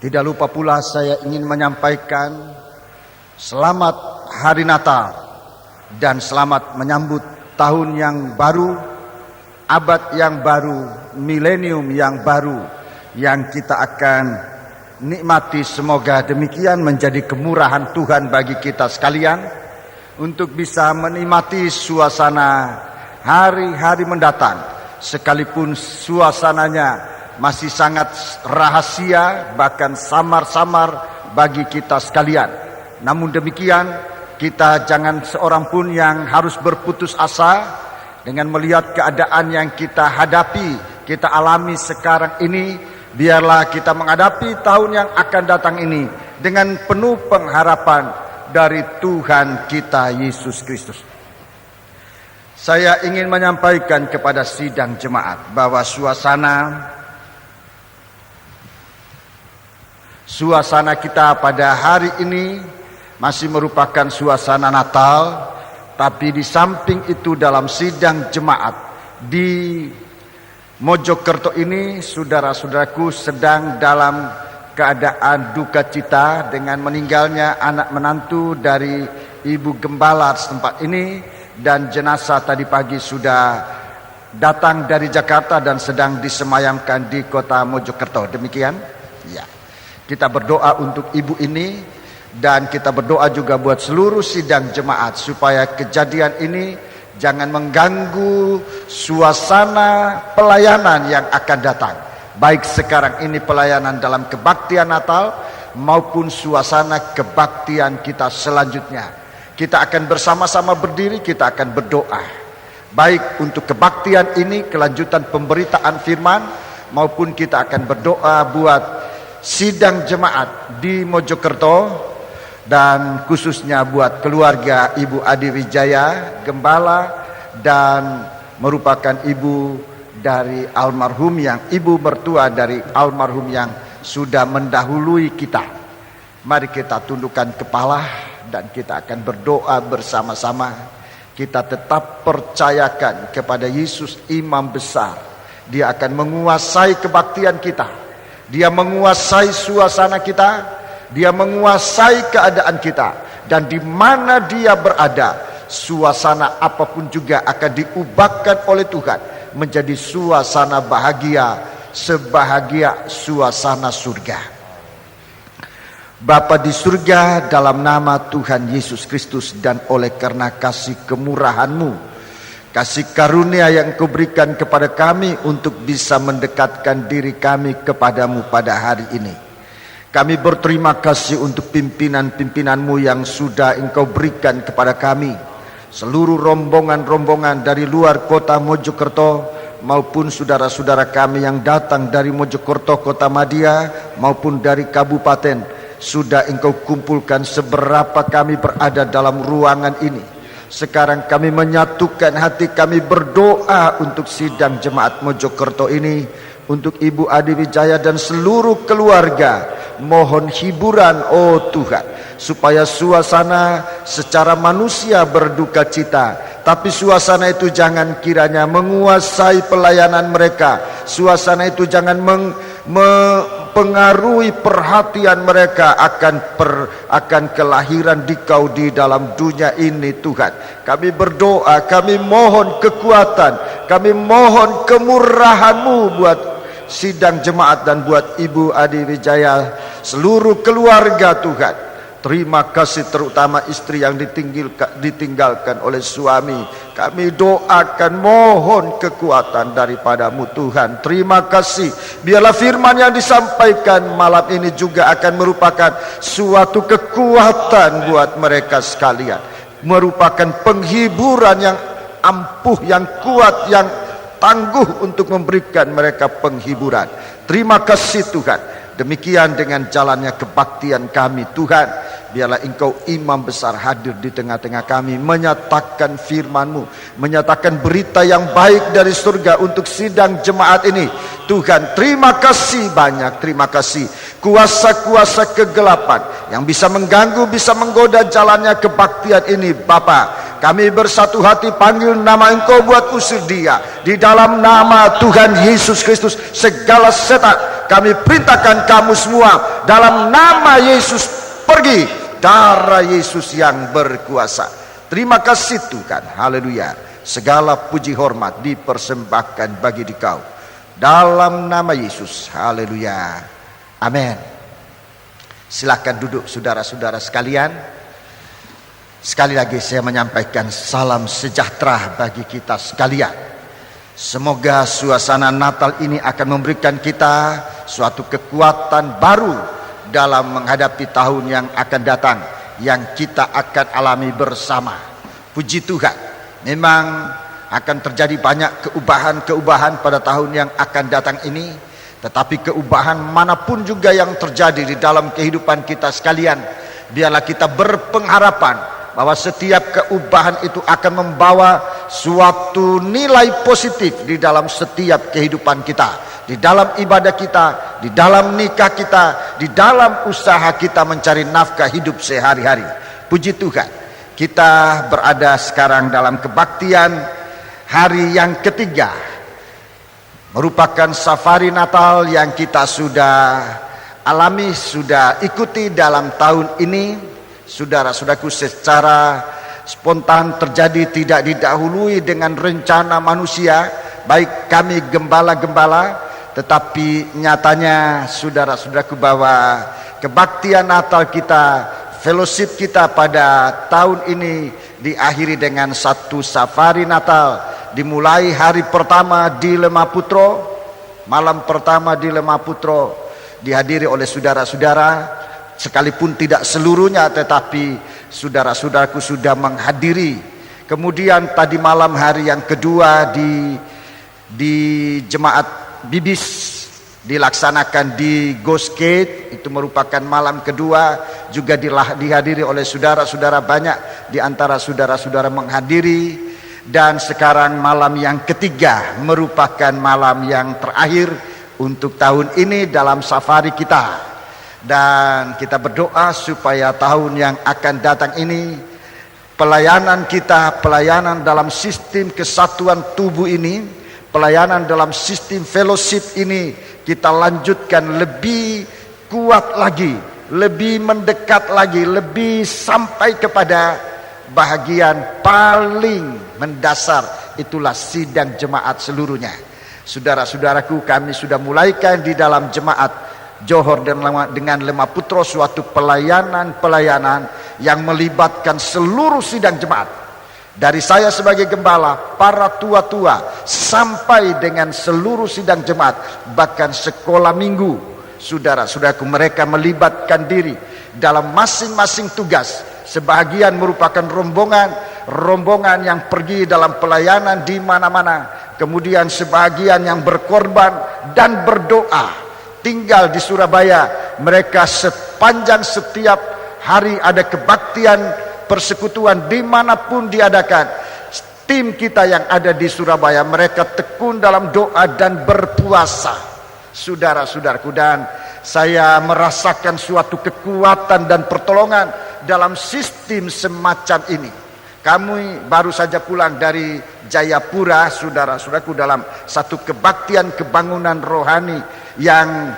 Tidak lupa pula saya ingin menyampaikan selamat Hari Natal dan selamat menyambut tahun yang baru, abad yang baru, milenium yang baru yang kita akan nikmati. Semoga demikian menjadi kemurahan Tuhan bagi kita sekalian untuk bisa menikmati suasana hari-hari mendatang, sekalipun suasananya masih sangat rahasia, bahkan samar-samar bagi kita sekalian. Namun demikian, kita jangan seorang pun yang harus berputus asa dengan melihat keadaan yang kita hadapi, kita alami sekarang ini. Biarlah kita menghadapi tahun yang akan datang ini dengan penuh pengharapan dari Tuhan kita Yesus Kristus. Saya ingin menyampaikan kepada sidang jemaat bahwa suasana kita pada hari ini masih merupakan suasana Natal, tapi di samping itu dalam sidang jemaat di Mojokerto ini, saudara-saudaraku sedang dalam keadaan duka cita dengan meninggalnya anak menantu dari Ibu Gembala setempat ini, dan jenazah tadi pagi sudah datang dari Jakarta dan sedang disemayamkan di kota Mojokerto. Demikian? Ya. Kita berdoa untuk ibu ini dan kita berdoa juga buat seluruh sidang jemaat supaya kejadian ini jangan mengganggu suasana pelayanan yang akan datang. Baik sekarang ini pelayanan dalam kebaktian Natal maupun suasana kebaktian kita selanjutnya. Kita akan bersama-sama berdiri, kita akan berdoa. Baik untuk kebaktian ini, kelanjutan pemberitaan firman, maupun kita akan berdoa buat sidang jemaat di Mojokerto dan khususnya buat keluarga Ibu Adi Wijaya Gembala dan merupakan ibu dari almarhum yang ibu mertua dari almarhum yang sudah mendahului kita. Mari kita tundukkan kepala dan kita akan berdoa bersama-sama. Kita tetap percayakan kepada Yesus Imam Besar. Dia akan menguasai kebaktian kita. Dia menguasai suasana kita, dia menguasai keadaan kita, dan di mana dia berada, suasana apapun juga akan diubahkan oleh Tuhan menjadi suasana bahagia, sebahagia suasana surga. Bapa di surga, dalam nama Tuhan Yesus Kristus dan oleh karena kasih kemurahan-Mu, kasih karunia yang Kau berikan kepada kami untuk bisa mendekatkan diri kami kepadamu pada hari ini. Kami berterima kasih untuk pimpinan-pimpinanmu yang sudah Engkau berikan kepada kami. Seluruh rombongan-rombongan dari luar kota Mojokerto maupun saudara-saudara kami yang datang dari Mojokerto, Kota Madia maupun dari kabupaten, sudah Engkau kumpulkan seberapa kami berada dalam ruangan ini. Sekarang kami menyatukan hati kami berdoa untuk sidang jemaat Mojokerto ini, untuk Ibu Adi Wijaya dan seluruh keluarga. Mohon hiburan, oh Tuhan, supaya suasana secara manusia berduka cita, tapi suasana itu jangan kiranya menguasai pelayanan mereka. Suasana itu jangan mempengaruhi perhatian mereka akan kelahiran Dikau di dalam dunia ini. Tuhan, kami berdoa, kami mohon kekuatan, kami mohon kemurahan-Mu buat sidang jemaat dan buat Ibu Adi Wijaya, seluruh keluarga. Tuhan, terima kasih, terutama istri yang ditinggalkan oleh suami. Kami doakan, mohon kekuatan daripada-Mu Tuhan. Terima kasih, biarlah firman yang disampaikan malam ini juga akan merupakan suatu kekuatan buat mereka sekalian, merupakan penghiburan yang ampuh, yang kuat, yang tangguh untuk memberikan mereka penghiburan. Terima kasih Tuhan. Demikian dengan jalannya kebaktian kami Tuhan. Biarlah Engkau Imam Besar hadir di tengah-tengah kami, menyatakan firman-Mu, menyatakan berita yang baik dari surga untuk sidang jemaat ini. Tuhan, terima kasih banyak, terima kasih. Kuasa-kuasa kegelapan yang bisa mengganggu, bisa menggoda jalannya kebaktian ini, Bapa, kami bersatu hati panggil nama Engkau buat usir dia. Di dalam nama Tuhan Yesus Kristus, segala setan, kami perintahkan kamu semua dalam nama Yesus pergi. Darah Yesus yang berkuasa. Terima kasih Tuhan. Haleluya. Segala puji hormat dipersembahkan bagi Dikau. Dalam nama Yesus. Haleluya. Amin. Silakan duduk saudara-saudara sekalian. Sekali lagi saya menyampaikan salam sejahtera bagi kita sekalian. Semoga suasana Natal ini akan memberikan kita suatu kekuatan baru dalam menghadapi tahun yang akan datang, yang kita akan alami bersama. Puji Tuhan, memang akan terjadi banyak keubahan-keubahan pada tahun yang akan datang ini. Tetapi keubahan manapun juga yang terjadi di dalam kehidupan kita sekalian, biarlah kita berpengharapan bahwa setiap keubahan itu akan membawa suatu nilai positif di dalam setiap kehidupan kita, di dalam ibadah kita, di dalam nikah kita, di dalam usaha kita mencari nafkah hidup sehari-hari. Puji Tuhan, kita berada sekarang dalam kebaktian hari yang ketiga, merupakan safari Natal yang kita sudah alami, sudah ikuti dalam tahun ini. Saudara-saudaraku, secara spontan terjadi, tidak didahului dengan rencana manusia, baik kami gembala-gembala, tetapi nyatanya saudara-saudaraku bahwa kebaktian Natal kita, fellowship kita pada tahun ini diakhiri dengan satu safari Natal. Dimulai hari pertama di Lemah-Putro, malam pertama di Lemah-Putro dihadiri oleh saudara-saudara. Sekalipun tidak seluruhnya, tetapi saudara-saudaraku sudah menghadiri. Kemudian tadi malam hari yang kedua di Jemaat Bibis dilaksanakan di Ghost Gate. Itu merupakan malam kedua, juga dihadiri oleh saudara-saudara, banyak di antara saudara-saudara menghadiri. Dan sekarang malam yang ketiga merupakan malam yang terakhir untuk tahun ini dalam safari kita. Dan kita berdoa supaya tahun yang akan datang ini, pelayanan kita, pelayanan dalam sistem kesatuan tubuh ini, pelayanan dalam sistem fellowship ini, kita lanjutkan lebih kuat lagi, lebih mendekat lagi, lebih sampai kepada bahagian paling mendasar, itulah sidang jemaat seluruhnya. Saudara-saudaraku, kami sudah mulaikan di dalam jemaat Johor dan dengan Lemah-Putro suatu pelayanan yang melibatkan seluruh sidang jemaat. Dari saya sebagai gembala, para tua-tua, sampai dengan seluruh sidang jemaat, bahkan sekolah minggu. Saudara-saudaraku, mereka melibatkan diri dalam masing-masing tugas. Sebahagian merupakan rombongan yang pergi dalam pelayanan di mana-mana. Kemudian sebahagian yang berkorban dan berdoa. Tinggal di Surabaya, mereka sepanjang setiap hari ada kebaktian persekutuan dimanapun diadakan. Tim kita yang ada di Surabaya, mereka tekun dalam doa dan berpuasa. Saudara-saudaraku, dan saya merasakan suatu kekuatan dan pertolongan dalam sistem semacam ini. Kami baru saja pulang dari Jayapura, saudara-saudaraku, dalam satu kebaktian kebangunan rohani yang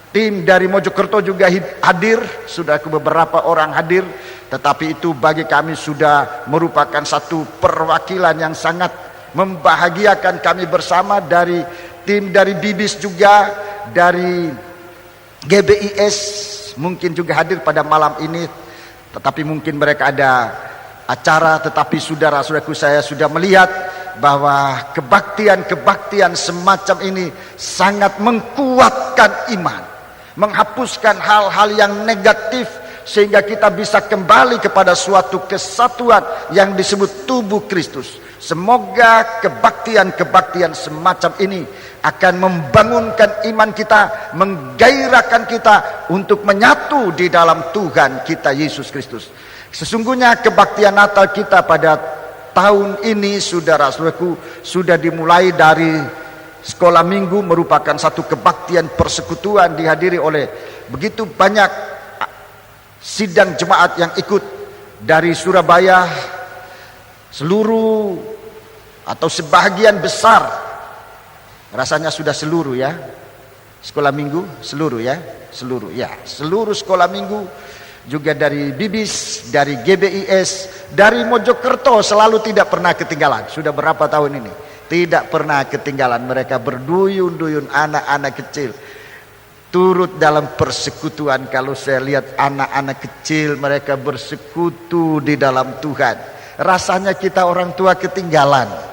tim dari Mojokerto juga hadir, saudaraku, beberapa orang hadir. Tetapi itu bagi kami sudah merupakan satu perwakilan yang sangat membahagiakan kami bersama. Dari tim dari Bibis juga, dari GBIS mungkin juga hadir pada malam ini, tetapi mungkin mereka ada acara. Tetapi saudara-saudaraku, saya sudah melihat bahwa kebaktian semacam ini sangat menguatkan iman, menghapuskan hal-hal yang negatif, sehingga kita bisa kembali kepada suatu kesatuan yang disebut tubuh Kristus. Semoga kebaktian semacam ini akan membangunkan iman kita, menggairahkan kita untuk menyatu di dalam Tuhan kita Yesus Kristus. Sesungguhnya kebaktian Natal kita pada tahun ini, saudara-saudaraku, sudah dimulai dari sekolah minggu, merupakan satu kebaktian persekutuan dihadiri oleh begitu banyak sidang jemaat yang ikut dari Surabaya. Seluruh atau sebahagian besar, rasanya sudah seluruh ya, sekolah minggu seluruh ya, seluruh sekolah minggu, juga dari Bibis, dari GBIS, dari Mojokerto selalu tidak pernah ketinggalan. Sudah berapa tahun ini tidak pernah ketinggalan. Mereka berduyun-duyun, anak-anak kecil turut dalam persekutuan. Kalau saya lihat anak-anak kecil mereka bersekutu di dalam Tuhan, rasanya kita orang tua ketinggalan.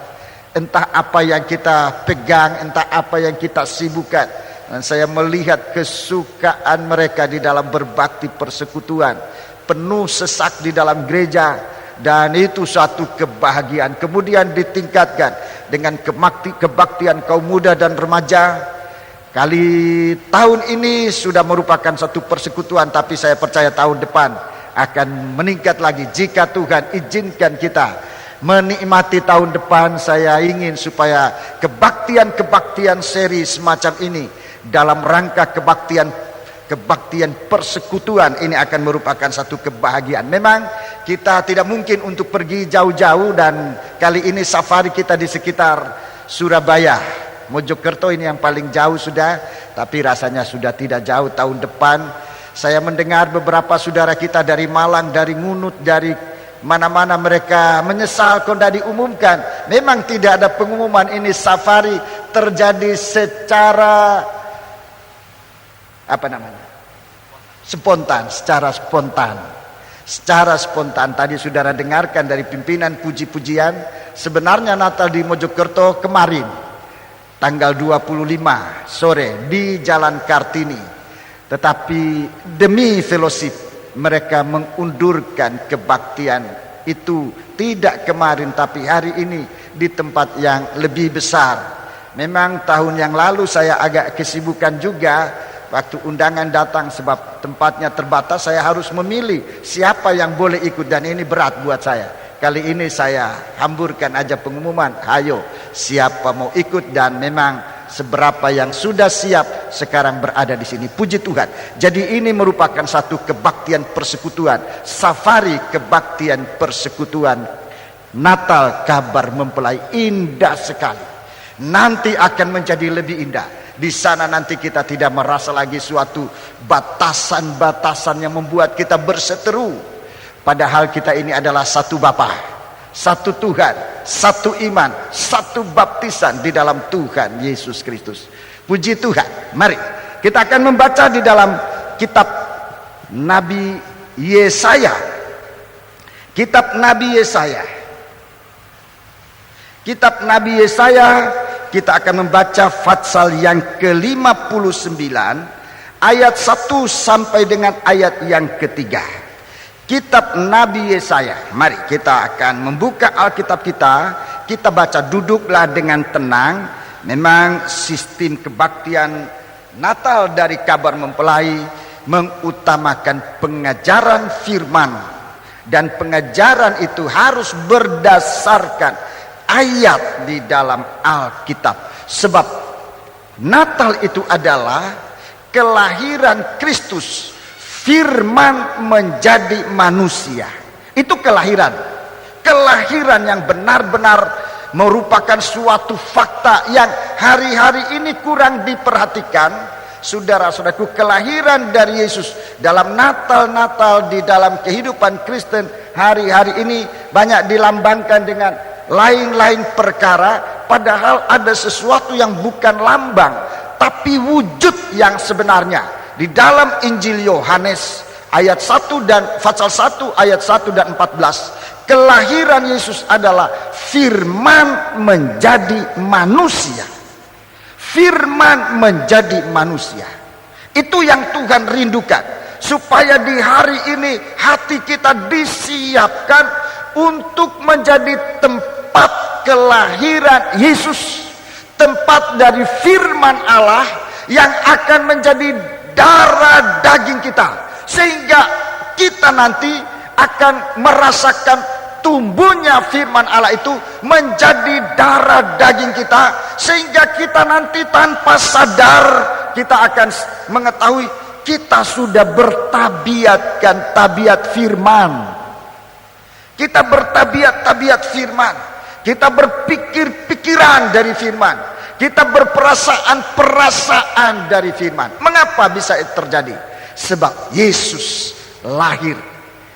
Entah apa yang kita pegang, entah apa yang kita sibukkan. Dan saya melihat kesukaan mereka di dalam berbakti persekutuan, penuh sesak di dalam gereja, dan itu suatu kebahagiaan. Kemudian ditingkatkan dengan kebaktian kaum muda dan remaja. Kali tahun ini sudah merupakan satu persekutuan, tapi saya percaya tahun depan akan meningkat lagi jika Tuhan izinkan kita menikmati tahun depan. Saya ingin supaya kebaktian seri semacam ini dalam rangka kebaktian persekutuan ini akan merupakan satu kebahagiaan. Memang kita tidak mungkin untuk pergi jauh-jauh, dan kali ini safari kita di sekitar Surabaya, Mojokerto ini yang paling jauh sudah, tapi rasanya sudah tidak jauh. Tahun depan saya mendengar beberapa saudara kita dari Malang, dari Ngunut, dari mana-mana mereka menyesal kalau tidak diumumkan. Memang tidak ada pengumuman, ini safari terjadi secara secara spontan. Tadi saudara dengarkan dari pimpinan puji-pujian. Sebenarnya Natal di Mojokerto kemarin tanggal 25 sore di Jalan Kartini, tetapi demi fellowship mereka mengundurkan kebaktian itu, tidak kemarin tapi hari ini di tempat yang lebih besar. Memang tahun yang lalu saya agak kesibukan juga waktu undangan datang, sebab tempatnya terbatas. Saya harus memilih siapa yang boleh ikut, dan ini berat buat saya. Kali ini saya hamburkan aja pengumuman, ayo siapa mau ikut, dan memang seberapa yang sudah siap sekarang berada di sini. Puji Tuhan. Jadi ini merupakan satu kebaktian persekutuan, safari kebaktian persekutuan Natal Kabar Mempelai. Indah sekali. Nanti akan menjadi lebih indah. Di sana nanti kita tidak merasa lagi suatu batasan-batasan yang membuat kita berseteru. Padahal kita ini adalah satu Bapa, satu Tuhan, satu iman, satu baptisan di dalam Tuhan Yesus Kristus. Puji Tuhan. Mari kita akan membaca di dalam kitab Nabi Yesaya. Kitab Nabi Yesaya. Kitab Nabi Yesaya, kita akan membaca pasal yang ke-59 ayat 1 sampai dengan ayat yang ketiga. Kitab Nabi Yesaya. Mari kita akan membuka Alkitab kita. Kita baca, duduklah dengan tenang. Memang sistem kebaktian Natal dari Kabar Mempelai mengutamakan pengajaran firman, dan pengajaran itu harus berdasarkan ayat di dalam Alkitab. Sebab Natal itu adalah kelahiran Kristus. Firman menjadi manusia. Itu kelahiran. Kelahiran yang benar-benar merupakan suatu fakta yang hari-hari ini kurang diperhatikan. Saudara-saudaraku, kelahiran dari Yesus dalam Natal-Natal di dalam kehidupan Kristen hari-hari ini banyak dilambangkan dengan lain-lain perkara. Padahal ada sesuatu yang bukan lambang, tapi wujud yang sebenarnya. Di dalam Injil Yohanes ayat 1 dan pasal 1 ayat 1 dan 14, kelahiran Yesus adalah firman menjadi manusia. Firman menjadi manusia. Itu yang Tuhan rindukan, supaya di hari ini hati kita disiapkan untuk menjadi tempat kelahiran Yesus, tempat dari firman Allah yang akan menjadi darah daging kita, sehingga kita nanti akan merasakan tumbuhnya firman Allah itu menjadi darah daging kita, sehingga kita nanti tanpa sadar kita akan mengetahui kita sudah bertabiatkan tabiat firman. Kita bertabiat firman, kita berpikir pikiran dari firman, Kita berperasaan dari firman. Mengapa bisa itu terjadi? Sebab Yesus lahir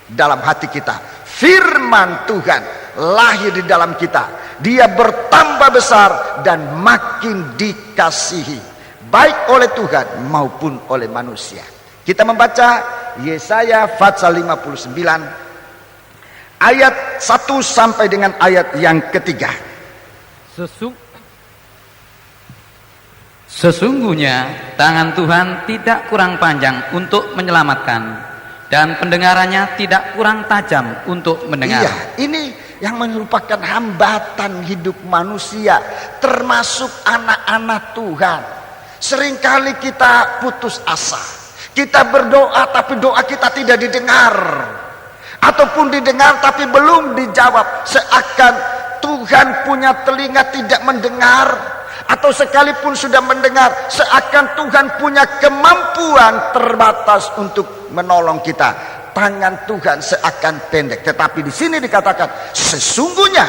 dalam hati kita. Firman Tuhan lahir di dalam kita. Dia bertambah besar dan makin dikasihi, baik oleh Tuhan maupun oleh manusia. Kita membaca Yesaya pasal 59 ayat 1 sampai dengan ayat yang ketiga. Sesungguhnya tangan Tuhan tidak kurang panjang untuk menyelamatkan, dan pendengarannya tidak kurang tajam untuk mendengar. Iya, ini yang merupakan hambatan hidup manusia, termasuk anak-anak Tuhan. Seringkali kita putus asa. Kita berdoa tapi doa kita tidak didengar. Ataupun didengar tapi belum dijawab. Seakan Tuhan punya telinga tidak mendengar. Atau sekalipun sudah mendengar, seakan Tuhan punya kemampuan terbatas untuk menolong kita. Tangan Tuhan seakan pendek. Tetapi di sini dikatakan sesungguhnya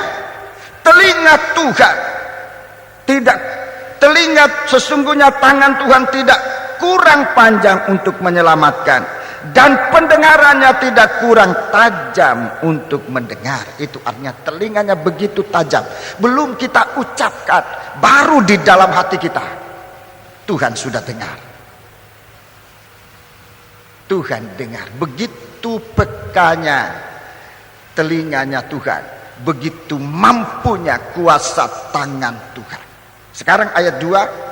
sesungguhnya tangan Tuhan tidak kurang panjang untuk menyelamatkan, dan pendengarannya tidak kurang tajam untuk mendengar. Itu artinya telinganya begitu tajam, belum kita ucapkan, baru di dalam hati kita Tuhan sudah dengar. Tuhan dengar. Begitu pekanya telinganya Tuhan, begitu mampunya kuasa tangan Tuhan. Sekarang ayat 2.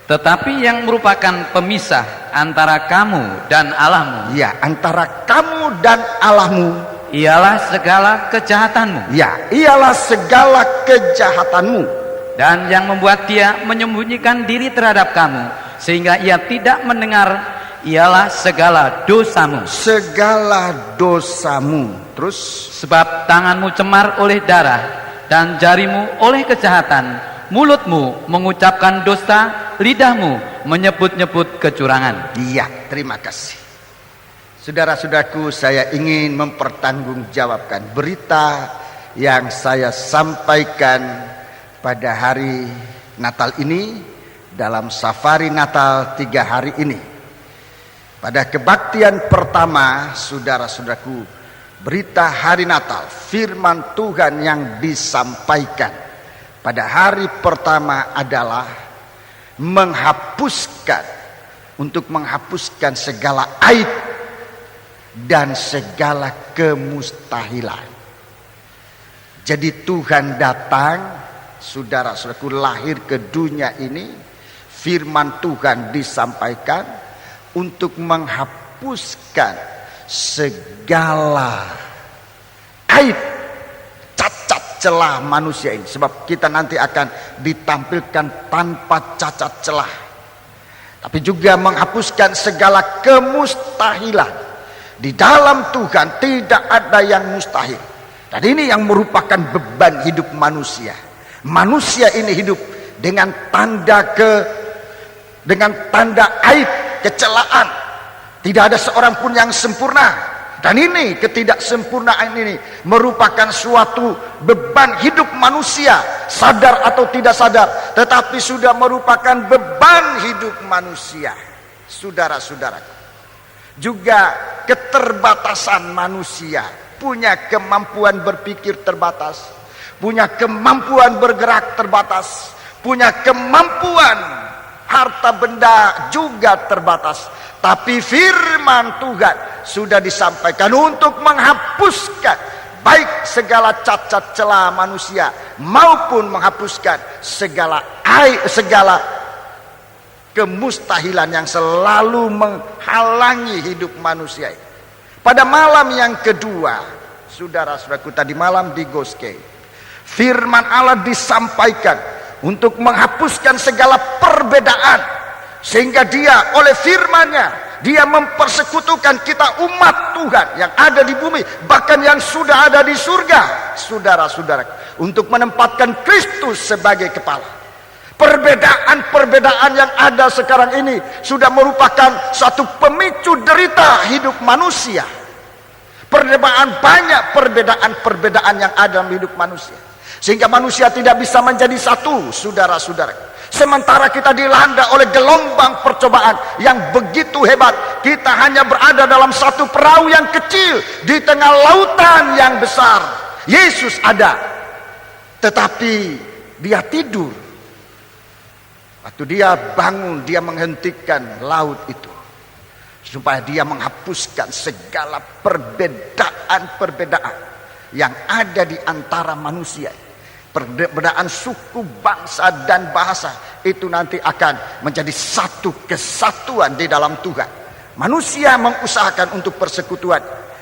Tetapi yang merupakan pemisah antara kamu dan Allahmu, Ya, antara kamu dan Allahmu ialah segala kejahatanmu. Ya, ialah segala kejahatanmu. Dan yang membuat dia menyembunyikan diri terhadap kamu sehingga ia tidak mendengar ialah segala dosamu. Segala dosamu. Terus, Sebab tanganmu cemar oleh darah dan jarimu oleh kejahatan. Mulutmu mengucapkan dosa, lidahmu menyebut-nyebut kecurangan. iya, terima kasih. Saudara-saudaraku, saya ingin mempertanggungjawabkan berita yang saya sampaikan pada hari Natal ini, dalam safari Natal 3 hari ini. Pada kebaktian pertama, saudara-saudaraku, berita hari Natal, firman Tuhan yang disampaikan pada hari pertama adalah untuk menghapuskan segala aib dan segala kemustahilan. Jadi Tuhan datang, saudara-saudaraku, lahir ke dunia ini, firman Tuhan disampaikan untuk menghapuskan segala aib, cacat celah manusia ini. Sebab kita nanti akan ditampilkan tanpa cacat celah. Tapi juga menghapuskan segala kemustahilan. Di dalam Tuhan tidak ada yang mustahil. Dan ini yang merupakan beban hidup manusia. Manusia ini hidup dengan tanda aib, kecelaan. Tidak ada seorang pun yang sempurna. Dan ini ketidaksempurnaan ini merupakan suatu beban hidup manusia, sadar atau tidak sadar, tetapi sudah merupakan beban hidup manusia. Saudara-saudaraku, juga keterbatasan manusia, punya kemampuan berpikir terbatas, punya kemampuan bergerak terbatas, punya kemampuan harta benda juga terbatas. Tapi firman Tuhan sudah disampaikan untuk menghapuskan baik segala cacat celah manusia maupun menghapuskan segala kemustahilan yang selalu menghalangi hidup manusia. Pada malam yang kedua, saudara-saudaraku, tadi malam di Goske, firman Allah disampaikan untuk menghapuskan segala perbedaan. Sehingga dia oleh firman-Nya, dia mempersekutukan kita umat Tuhan yang ada di bumi, bahkan yang sudah ada di surga, saudara-saudara, untuk menempatkan Kristus sebagai kepala. Perbedaan-perbedaan yang ada sekarang ini sudah merupakan satu pemicu derita hidup manusia. Banyak perbedaan-perbedaan yang ada dalam hidup manusia. Sehingga manusia tidak bisa menjadi satu, saudara-saudara. Sementara kita dilanda oleh gelombang percobaan yang begitu hebat, kita hanya berada dalam satu perahu yang kecil di tengah lautan yang besar. Yesus ada, tetapi dia tidur. Waktu dia bangun, dia menghentikan laut itu, supaya dia menghapuskan segala perbedaan-perbedaan yang ada di antara manusia. Perbedaan suku, bangsa, dan bahasa itu nanti akan menjadi satu kesatuan di dalam Tuhan. Manusia mengusahakan untuk persekutuan,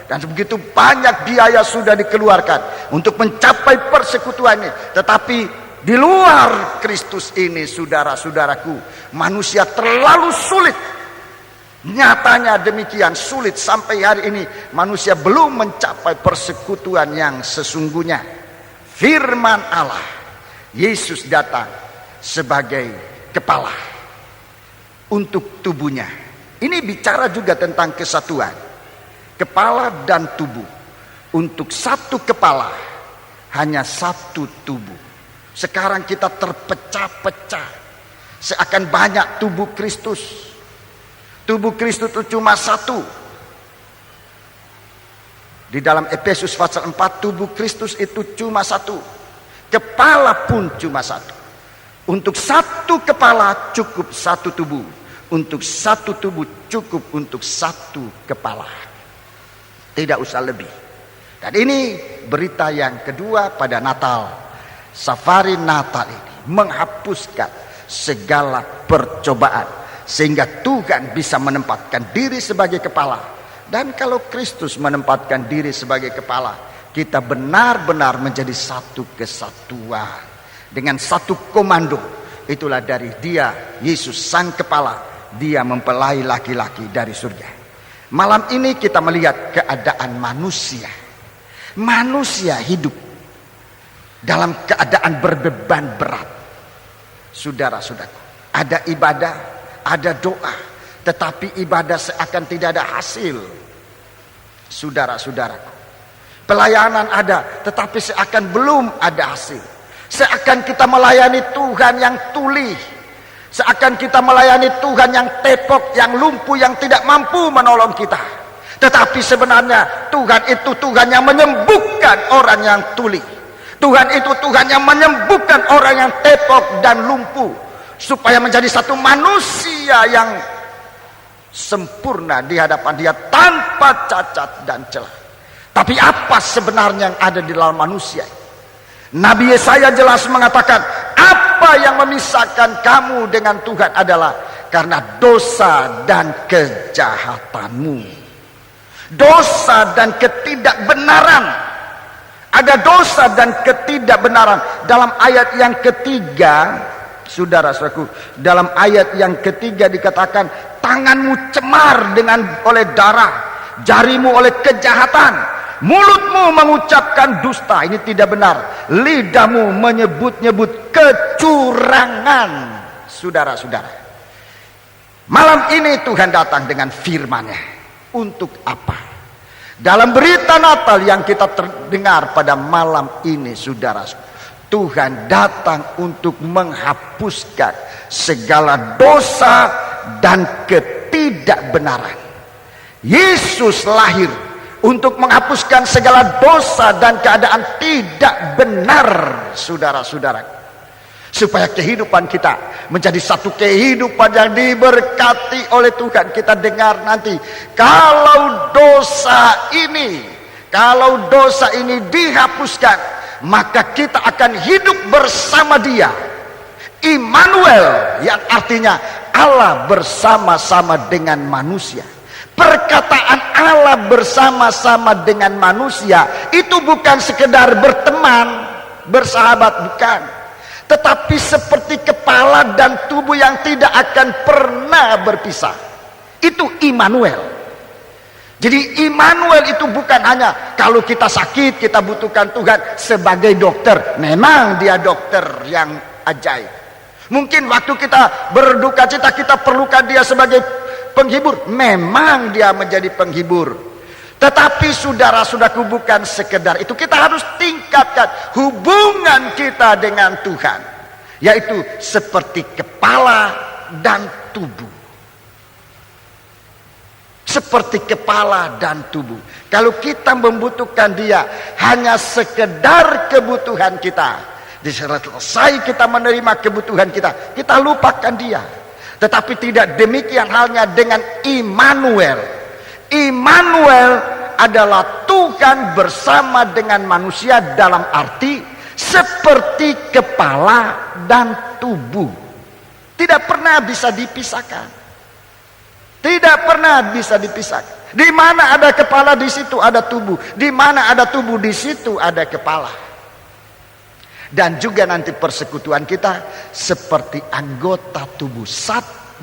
dan begitu banyak biaya sudah dikeluarkan untuk mencapai persekutuan ini. Tetapi di luar Kristus ini, saudara-saudaraku, manusia terlalu sulit. Nyatanya demikian sulit, sampai hari ini manusia belum mencapai persekutuan yang sesungguhnya. Firman Allah, Yesus datang sebagai kepala untuk tubuhnya. Ini bicara juga tentang kesatuan, kepala dan tubuh. Untuk satu kepala hanya satu tubuh. Sekarang kita terpecah-pecah, seakan banyak tubuh Kristus. Tubuh Kristus itu cuma satu. Di dalam Efesus pasal 4, tubuh Kristus itu cuma satu. Kepala pun cuma satu. Untuk satu kepala cukup satu tubuh. Untuk satu tubuh cukup untuk satu kepala. Tidak usah lebih. Dan ini berita yang kedua pada Natal. Safari Natal ini menghapuskan segala percobaan, sehingga Tuhan bisa menempatkan diri sebagai kepala. Dan kalau Kristus menempatkan diri sebagai kepala, kita benar-benar menjadi satu kesatuan dengan satu komando. Itulah dari dia, Yesus sang kepala, dia mempelai laki-laki dari surga. Malam ini kita melihat keadaan manusia. Manusia hidup dalam keadaan berbeban berat. Saudara-saudaraku, ada ibadah, ada doa, tetapi ibadah seakan tidak ada hasil. Saudara-saudaraku, pelayanan ada, tetapi seakan belum ada hasil. Seakan kita melayani Tuhan yang tuli, seakan kita melayani Tuhan yang tepok, yang lumpuh, yang tidak mampu menolong kita. Tetapi sebenarnya Tuhan itu Tuhan yang menyembuhkan orang yang tuli. Tuhan itu Tuhan yang menyembuhkan orang yang tepok dan lumpuh, supaya menjadi satu manusia yang sempurna di hadapan dia, tanpa cacat dan celah. Tapi apa sebenarnya yang ada di dalam manusia? Nabi Yesaya jelas mengatakan, apa yang memisahkan kamu dengan Tuhan adalah karena dosa dan kejahatanmu. Dosa dan ketidakbenaran. Ada dosa dan ketidakbenaran. Dalam ayat yang ketiga, saudara-saudaraku, dalam ayat yang ketiga dikatakan, tanganmu cemar oleh darah, jarimu oleh kejahatan, mulutmu mengucapkan dusta, ini tidak benar, lidahmu menyebut-nyebut kecurangan. Saudara-saudara, malam ini Tuhan datang dengan firman-Nya. Untuk apa? Dalam berita Natal yang kita terdengar pada malam ini, saudara, Tuhan datang untuk menghapuskan segala dosa dan ketidakbenaran. Yesus lahir untuk menghapuskan segala dosa dan keadaan tidak benar, saudara-saudara, supaya kehidupan kita menjadi satu kehidupan yang diberkati oleh Tuhan. Kita dengar nanti, kalau dosa ini dihapuskan, maka kita akan hidup bersama Dia, Immanuel, yang artinya Allah bersama-sama dengan manusia. Perkataan Allah bersama-sama dengan manusia itu bukan sekedar berteman, bersahabat, bukan, tetapi seperti kepala dan tubuh yang tidak akan pernah berpisah. Itu Immanuel. Jadi Immanuel itu bukan hanya kalau kita sakit kita butuhkan Tuhan sebagai dokter. Memang Dia dokter yang ajaib. Mungkin waktu kita berduka cita kita perlukan Dia sebagai penghibur. Memang Dia menjadi penghibur. Tetapi saudara-saudaraku, bukan sekedar itu. Kita harus tingkatkan meningkatkan hubungan kita dengan Tuhan, yaitu seperti kepala dan tubuh. Seperti kepala dan tubuh. Kalau kita membutuhkan dia hanya sekedar kebutuhan kita, selesai kita menerima kebutuhan kita, kita lupakan dia. Tetapi tidak demikian halnya dengan Immanuel. Immanuel adalah Tuhan bersama dengan manusia dalam arti seperti kepala dan tubuh. Tidak pernah bisa dipisahkan. Tidak pernah bisa dipisahkan. Di mana ada kepala, di situ ada tubuh. Di mana ada tubuh, di situ ada kepala. Dan juga nanti persekutuan kita seperti anggota tubuh.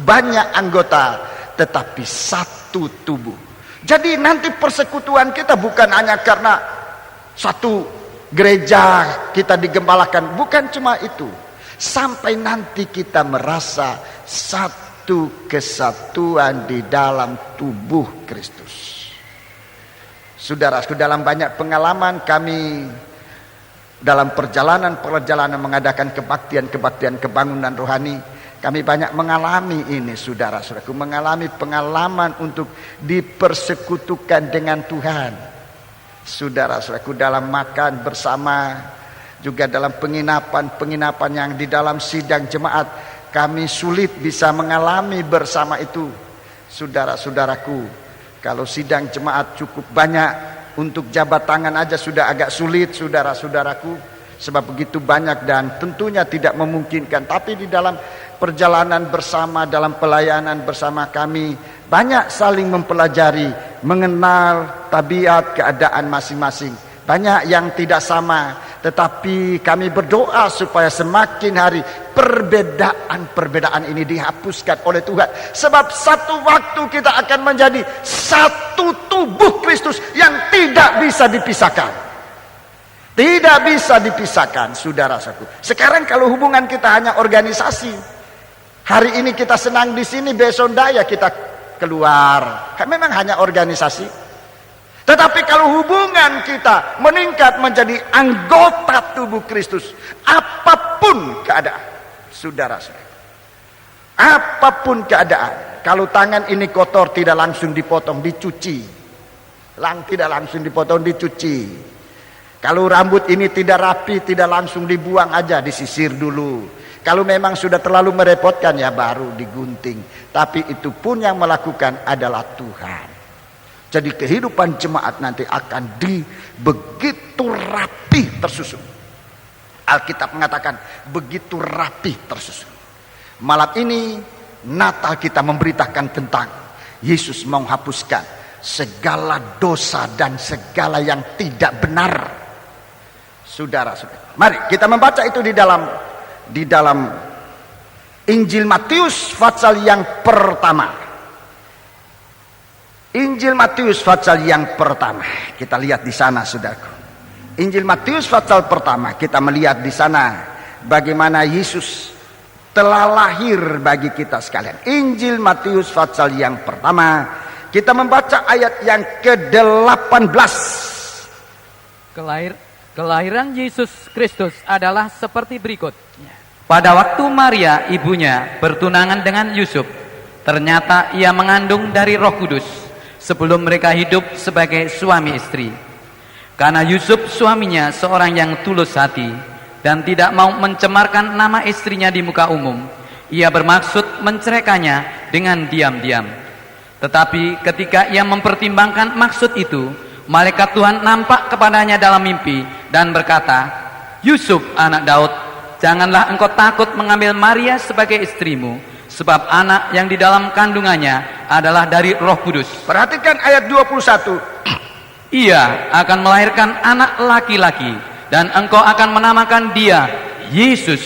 Banyak anggota, tetapi satu tubuh. Jadi nanti persekutuan kita bukan hanya karena satu gereja kita digembalakan. Bukan cuma itu. Sampai nanti kita merasa satu kesatuan di dalam tubuh Kristus. Saudara-saudara, dalam banyak pengalaman kami dalam perjalanan mengadakan kebaktian kebangunan rohani, kami banyak mengalami ini, saudara-saudaraku, mengalami pengalaman untuk dipersekutukan dengan Tuhan. Saudara-saudaraku, dalam makan bersama, juga dalam penginapan yang di dalam sidang jemaat, kami sulit bisa mengalami bersama itu. Saudara-saudaraku, kalau sidang jemaat cukup banyak, untuk jabat tangan aja sudah agak sulit, saudara-saudaraku, sebab begitu banyak dan tentunya tidak memungkinkan. Tapi di dalam perjalanan bersama, dalam pelayanan bersama, kami banyak saling mempelajari, mengenal tabiat keadaan masing-masing. Banyak yang tidak sama, tetapi kami berdoa supaya semakin hari perbedaan-perbedaan ini dihapuskan oleh Tuhan. Sebab satu waktu kita akan menjadi satu tubuh Kristus yang tidak bisa dipisahkan. Tidak bisa dipisahkan, saudara-saudaraku. Sekarang kalau hubungan kita hanya organisasi, hari ini kita senang di sini, besok daya kita keluar. Memang hanya organisasi. Tetapi kalau hubungan kita meningkat menjadi anggota tubuh Kristus, apapun keadaan, saudara-saudara, apapun keadaan, kalau tangan ini kotor tidak langsung dipotong, dicuci. Tidak langsung dipotong, dicuci. Kalau rambut ini tidak rapi, tidak langsung dibuang aja, disisir dulu. Kalau memang sudah terlalu merepotkan, ya baru digunting. Tapi itu pun yang melakukan adalah Tuhan. Jadi kehidupan jemaat nanti akan begitu rapi tersusun. Alkitab mengatakan begitu rapi tersusun. Malam ini Natal kita memberitakan tentang Yesus menghapuskan segala dosa dan segala yang tidak benar. Saudara-saudara, mari kita membaca itu di dalam Injil Matius pasal yang pertama. Injil Matius pasal yang pertama, kita lihat di sana, saudaraku. Injil Matius pasal pertama, kita melihat di sana bagaimana Yesus telah lahir bagi kita sekalian. Injil Matius pasal yang pertama, kita membaca ayat yang ke-18. Kelahiran Yesus Kristus adalah seperti berikut. Pada waktu Maria ibunya bertunangan dengan Yusuf, ternyata ia mengandung dari Roh Kudus sebelum mereka hidup sebagai suami istri. Karena Yusuf suaminya seorang yang tulus hati dan tidak mau mencemarkan nama istrinya di muka umum, ia bermaksud menceraikannya dengan diam-diam. Tetapi ketika ia mempertimbangkan maksud itu, malaikat Tuhan nampak kepadanya dalam mimpi dan berkata, "Yusuf anak Daud, janganlah engkau takut mengambil Maria sebagai istrimu, sebab anak yang di dalam kandungannya adalah dari Roh Kudus." Perhatikan ayat 21. Ia akan melahirkan anak laki-laki dan engkau akan menamakan dia Yesus,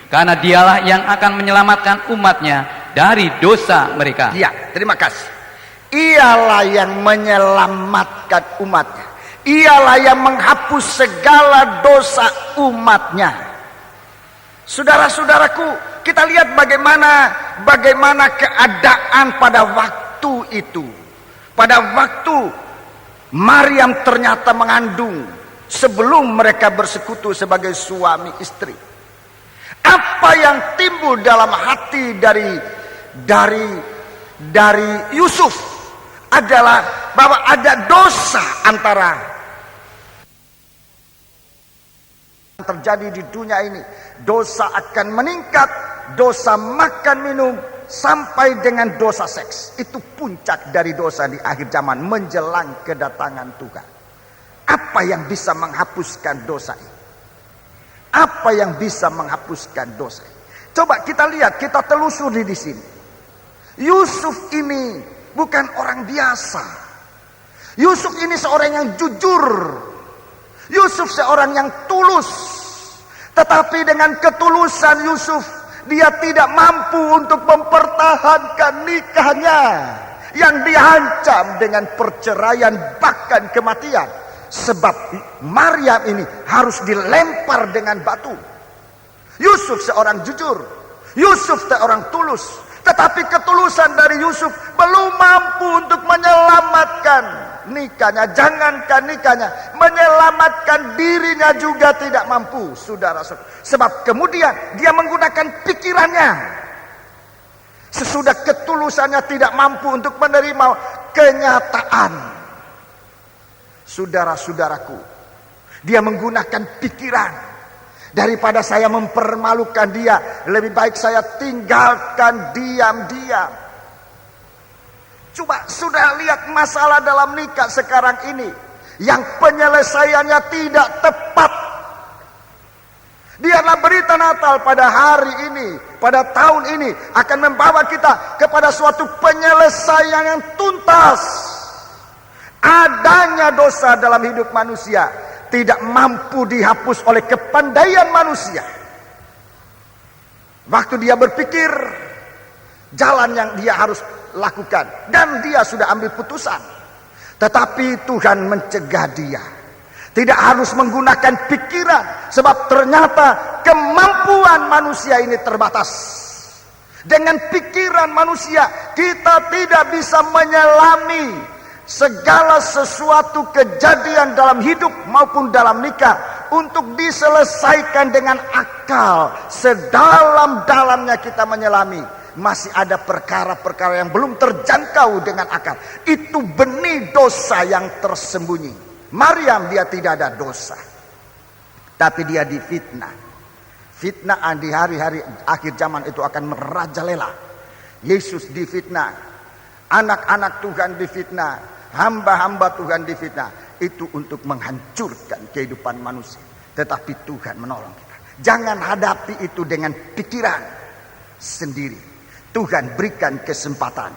karena dialah yang akan menyelamatkan umatnya dari dosa mereka. Ya, terima kasih. Ialah yang menyelamatkan umatnya. Ialah yang menghapus segala dosa umatnya. Saudara-saudaraku, kita lihat bagaimana keadaan pada waktu itu. Pada waktu Maryam ternyata mengandung sebelum mereka bersekutu sebagai suami istri. Apa yang timbul dalam hati dari Yusuf adalah bahwa ada dosa antara terjadi di dunia ini. Dosa akan meningkat, dosa makan minum, sampai dengan dosa seks. Itu puncak dari dosa di akhir zaman menjelang kedatangan Tuhan. Apa yang bisa menghapuskan dosa ini? Apa yang bisa menghapuskan dosa ini? Coba kita lihat, kita telusuri di sini. Yusuf ini bukan orang biasa. Yusuf ini seorang yang jujur. Yusuf seorang yang tulus. Tetapi dengan ketulusan Yusuf, dia tidak mampu untuk mempertahankan nikahnya yang diancam dengan perceraian bahkan kematian. Sebab Maryam ini harus dilempar dengan batu. Yusuf seorang jujur, Yusuf seorang tulus. Tetapi ketulusan dari Yusuf belum mampu untuk menyelamatkan nikahnya. Jangankan nikahnya, menyelamatkan dirinya juga tidak mampu, saudara-saudara. Sebab kemudian dia menggunakan pikirannya. Sesudah ketulusannya tidak mampu untuk menerima kenyataan, saudara-saudaraku, dia menggunakan pikiran. Daripada saya mempermalukan dia, lebih baik saya tinggalkan diam-diam. Coba sudah lihat masalah dalam nikah sekarang ini yang penyelesaiannya tidak tepat. Biarlah berita Natal pada hari ini, pada tahun ini akan membawa kita kepada suatu penyelesaian yang tuntas. Adanya dosa dalam hidup manusia tidak mampu dihapus oleh kepandaian manusia. Waktu dia berpikir jalan yang dia harus lakukan, dan dia sudah ambil putusan, tetapi Tuhan mencegah dia. Tidak harus menggunakan pikiran, sebab ternyata kemampuan manusia ini terbatas. Dengan pikiran manusia kita tidak bisa menyelami segala sesuatu kejadian dalam hidup maupun dalam nikah untuk diselesaikan dengan akal. Sedalam-dalamnya kita menyelami, masih ada perkara-perkara yang belum terjangkau dengan akal. Itu benih dosa yang tersembunyi. Maryam dia tidak ada dosa, tapi dia difitnah. Fitnah di hari-hari akhir zaman itu akan merajalela. Yesus difitnah, anak-anak Tuhan difitnah, hamba-hamba Tuhan difitnah. Itu untuk menghancurkan kehidupan manusia. Tetapi Tuhan menolong kita. Jangan hadapi itu dengan pikiran sendiri. Tuhan berikan kesempatan.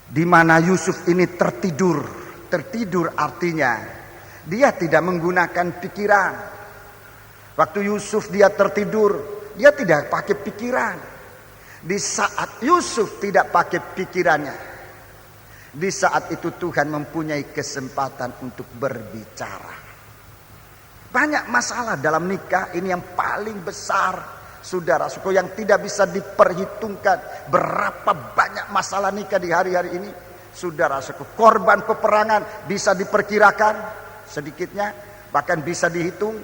Di mana Yusuf ini tertidur. Tertidur artinya dia tidak menggunakan pikiran. Waktu Yusuf dia tertidur, dia tidak pakai pikiran. Di saat Yusuf tidak pakai pikirannya, di saat itu Tuhan mempunyai kesempatan untuk berbicara. Banyak masalah dalam nikah ini yang paling besar, saudara-saudara, yang tidak bisa diperhitungkan. Berapa banyak masalah nikah di hari-hari ini, saudara-saudara. Korban peperangan bisa diperkirakan sedikitnya, bahkan bisa dihitung.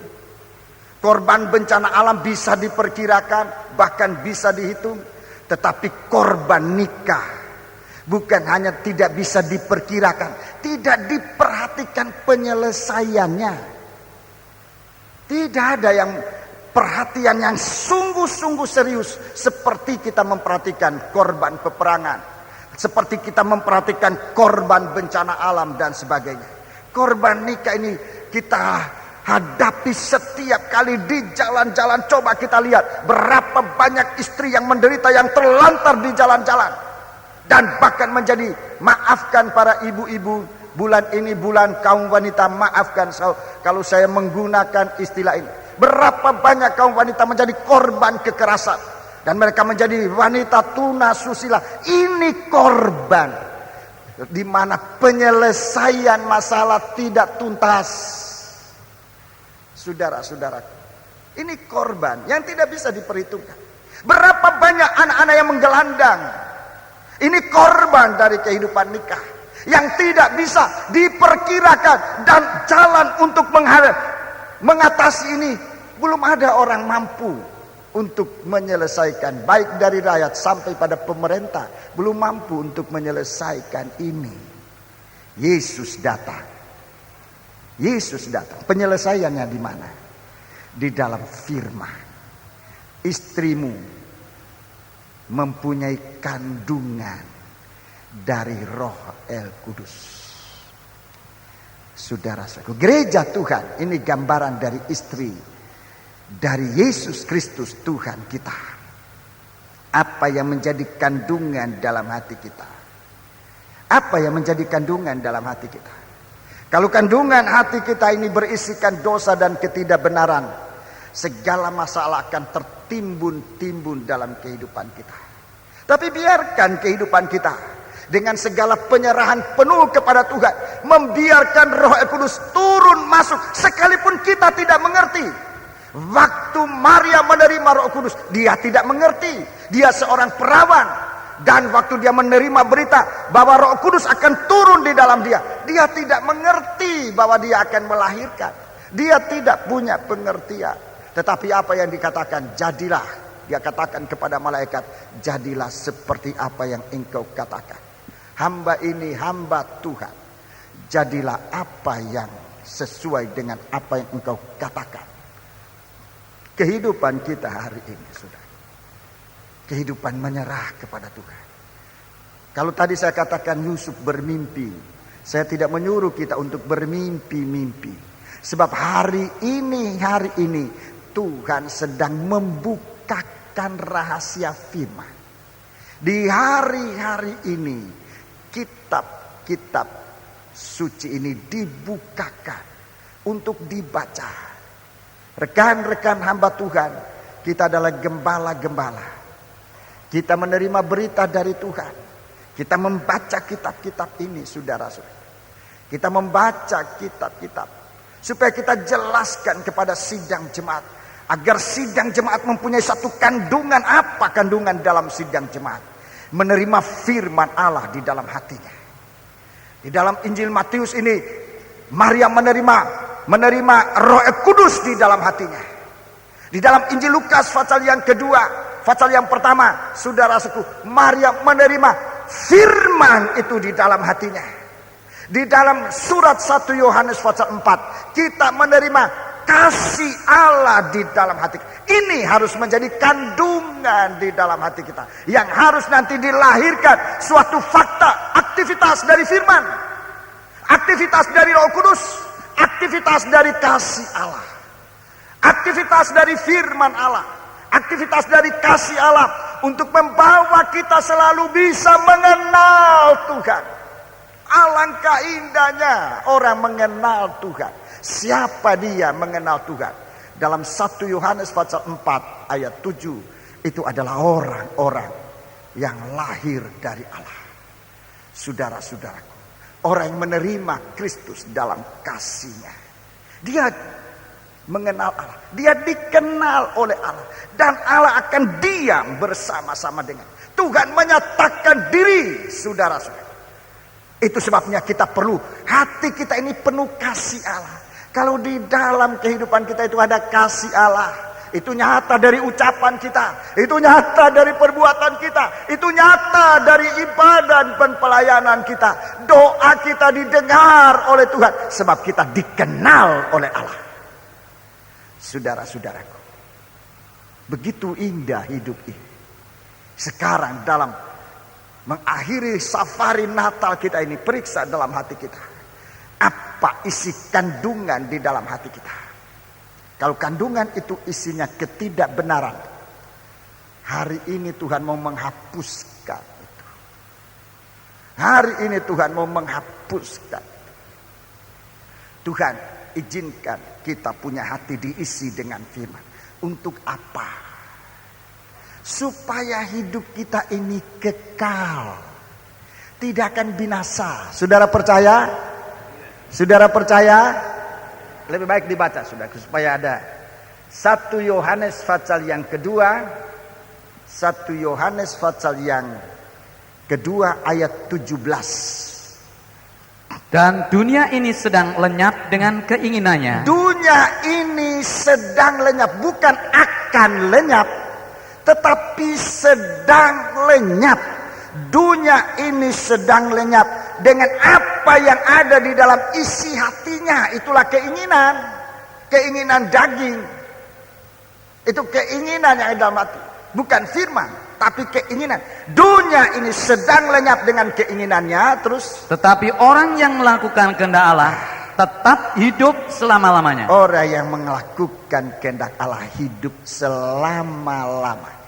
Korban bencana alam bisa diperkirakan, bahkan bisa dihitung. Tetapi korban nikah bukan hanya tidak bisa diperkirakan, tidak diperhatikan penyelesaiannya. Tidak ada yang perhatian yang sungguh-sungguh serius seperti kita memperhatikan korban peperangan, seperti kita memperhatikan korban bencana alam dan sebagainya. Korban nikah ini kita hadapi setiap kali di jalan-jalan. Coba kita lihat berapa banyak istri yang menderita, yang terlantar di jalan-jalan. Dan bahkan menjadi, maafkan para ibu-ibu, bulan ini bulan kaum wanita, maafkan kalau saya menggunakan istilah ini. Berapa banyak kaum wanita menjadi korban kekerasan, dan mereka menjadi wanita tunasusila. Ini korban di mana penyelesaian masalah tidak tuntas. Saudara-saudara, ini korban yang tidak bisa diperhitungkan. Berapa banyak anak-anak yang menggelandang. Ini korban dari kehidupan nikah. yang tidak bisa diperkirakan, dan jalan untuk mengatasi ini belum ada orang mampu untuk menyelesaikan, baik dari rakyat sampai pada pemerintah belum mampu untuk menyelesaikan ini. Yesus datang. Yesus datang. Penyelesaiannya di mana? Di dalam firman. Istrimu mempunyai kandungan dari Roh El Kudus. Saudara-saudara, gereja Tuhan ini gambaran dari istri dari Yesus Kristus Tuhan kita. Apa yang menjadi kandungan dalam hati kita? Apa yang menjadi kandungan dalam hati kita? Kalau kandungan hati kita ini berisikan dosa dan ketidakbenaran, segala masalah akan tertimbun-timbun dalam kehidupan kita. Tapi biarkan kehidupan kita dengan segala penyerahan penuh kepada Tuhan, membiarkan Roh Kudus turun masuk sekalipun kita tidak mengerti. Waktu Maria menerima Roh Kudus, dia tidak mengerti. Dia seorang perawan. Dan waktu dia menerima berita bahwa Roh Kudus akan turun di dalam dia, dia tidak mengerti bahwa dia akan melahirkan. Dia tidak punya pengertian. Tetapi apa yang dikatakan, jadilah. Dia katakan kepada malaikat, jadilah seperti apa yang engkau katakan. Hamba ini hamba Tuhan. Jadilah apa yang sesuai dengan apa yang engkau katakan. Kehidupan kita hari ini, saudara. Kehidupan menyerah kepada Tuhan. Kalau tadi saya katakan Yusuf bermimpi, saya tidak menyuruh kita untuk bermimpi-mimpi. Sebab hari ini Tuhan sedang membukakan rahasia firman. Di hari-hari ini kitab-kitab suci ini dibukakan untuk dibaca. Rekan-rekan hamba Tuhan, kita adalah gembala-gembala. Kita menerima berita dari Tuhan. Kita membaca kitab-kitab ini, saudara-saudara. Kita membaca kitab-kitab supaya kita jelaskan kepada sidang jemaat, agar sidang jemaat mempunyai satu kandungan. Apa kandungan dalam sidang jemaat? Menerima firman Allah di dalam hatinya. Di dalam Injil Matius ini, Maria menerima Roh Kudus di dalam hatinya. Di dalam Injil Lukas pasal yang kedua, pasal yang pertama, saudara-saudaraku, Maria menerima firman itu di dalam hatinya. Di dalam surat 1 Yohanes pasal 4, kita menerima kasih Allah di dalam hati. Ini harus menjadi kandungan di dalam hati kita, yang harus nanti dilahirkan suatu fakta, aktivitas dari firman, aktivitas dari Roh Kudus, aktivitas dari kasih Allah, aktivitas dari firman Allah, aktivitas dari kasih Allah, untuk membawa kita selalu bisa mengenal Tuhan. Alangkah indahnya orang mengenal Tuhan. Siapa dia mengenal Tuhan? Dalam 1 Yohanes pasal 4 ayat 7, itu adalah orang-orang yang lahir dari Allah. Saudara-saudaraku, orang yang menerima Kristus dalam kasih-Nya, dia mengenal Allah, dia dikenal oleh Allah, dan Allah akan diam bersama-sama dengan Tuhan, menyatakan diri, saudara-saudara. Itu sebabnya kita perlu hati kita ini penuh kasih Allah. Kalau di dalam kehidupan kita itu ada kasih Allah, itu nyata dari ucapan kita, itu nyata dari perbuatan kita, itu nyata dari ibadah dan pelayanan kita. Doa kita didengar oleh Tuhan sebab kita dikenal oleh Allah. Saudara-saudaraku, begitu indah hidup ini. Sekarang dalam mengakhiri safari Natal kita ini, periksa dalam hati kita. Apa isi kandungan di dalam hati kita? Kalau kandungan itu isinya ketidakbenaran, hari ini Tuhan mau menghapuskan itu. Hari ini Tuhan mau menghapuskan. Tuhan, izinkan kita punya hati diisi dengan firman. Untuk apa? Supaya hidup kita ini kekal, tidak akan binasa. Saudara percaya? Saudara percaya? Lebih baik dibaca, saudara, supaya ada 1 Yohanes pasal yang kedua, 1 Yohanes pasal yang kedua ayat 17. Dan dunia ini sedang lenyap dengan keinginannya. Dunia ini sedang lenyap, bukan akan lenyap, tetapi sedang lenyap. Dunia ini sedang lenyap dengan apa yang ada di dalam isi hatinya. Itulah keinginan, keinginan daging. Itu keinginan yang ada dalam hati, bukan firman, tapi keinginan. Dunia ini sedang lenyap dengan keinginannya. Terus, Tetapi orang yang melakukan kehendak Allah tetap hidup selama-lamanya. orang yang melakukan kehendak Allah hidup selama-lamanya.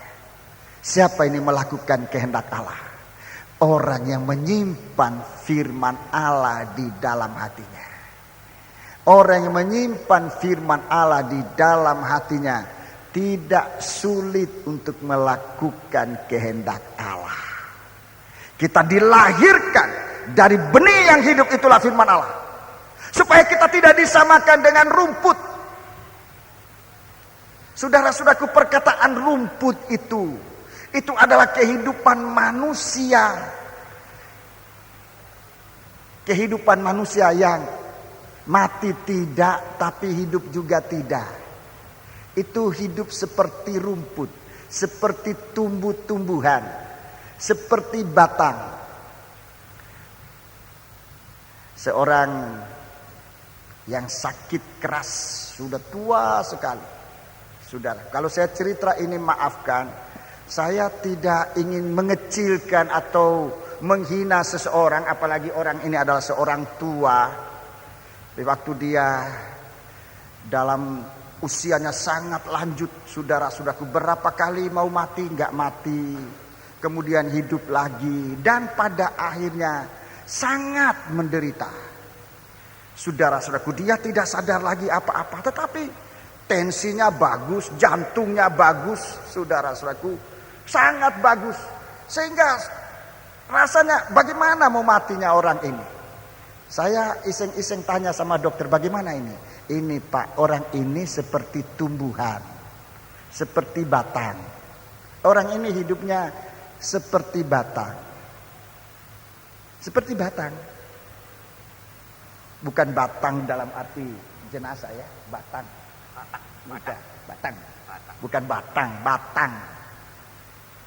Siapa ini melakukan kehendak Allah? Orang yang menyimpan firman Allah di dalam hatinya. Orang yang menyimpan firman Allah di dalam hatinya tidak sulit untuk melakukan kehendak Allah. Kita dilahirkan dari benih yang hidup, itulah firman Allah. Supaya kita tidak disamakan dengan rumput. Saudara-saudaraku, perkataan rumput itu adalah kehidupan manusia. Kehidupan manusia yang mati tidak, tapi hidup juga tidak. Itu hidup seperti rumput, seperti tumbuh-tumbuhan, seperti batang. Seorang yang sakit keras, sudah tua sekali. Saudara, kalau saya cerita ini maafkan, saya tidak ingin mengecilkan atau menghina seseorang, apalagi orang ini adalah seorang tua. Di waktu dia dalam usianya sangat lanjut, saudara-saudaraku, berapa kali mau mati, nggak mati, kemudian hidup lagi, dan pada akhirnya sangat menderita. Saudara-saudaraku, dia tidak sadar lagi apa-apa, tetapi tensinya bagus, jantungnya bagus, saudara-saudaraku, sangat bagus. Sehingga rasanya bagaimana mau matinya orang ini. Saya iseng-iseng tanya sama dokter, bagaimana ini? Ini Pak, orang ini seperti tumbuhan, seperti batang. Orang ini hidupnya seperti batang. Seperti batang. Bukan batang dalam arti jenazah ya, batang. Bukan, batang. Bukan batang.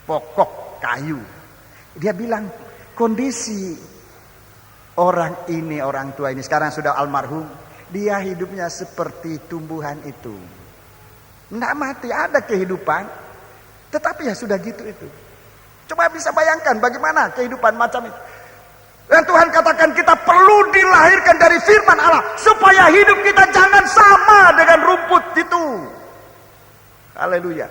Pokok kayu. Dia bilang kondisi orang ini, orang tua ini sekarang sudah almarhum, dia hidupnya seperti tumbuhan itu. Tidak mati, ada kehidupan, tetapi ya sudah gitu itu. Coba bisa bayangkan bagaimana kehidupan macam itu. Dan Tuhan katakan kita perlu dilahirkan dari firman Allah supaya hidup kita jangan sama dengan rumput itu. Haleluya.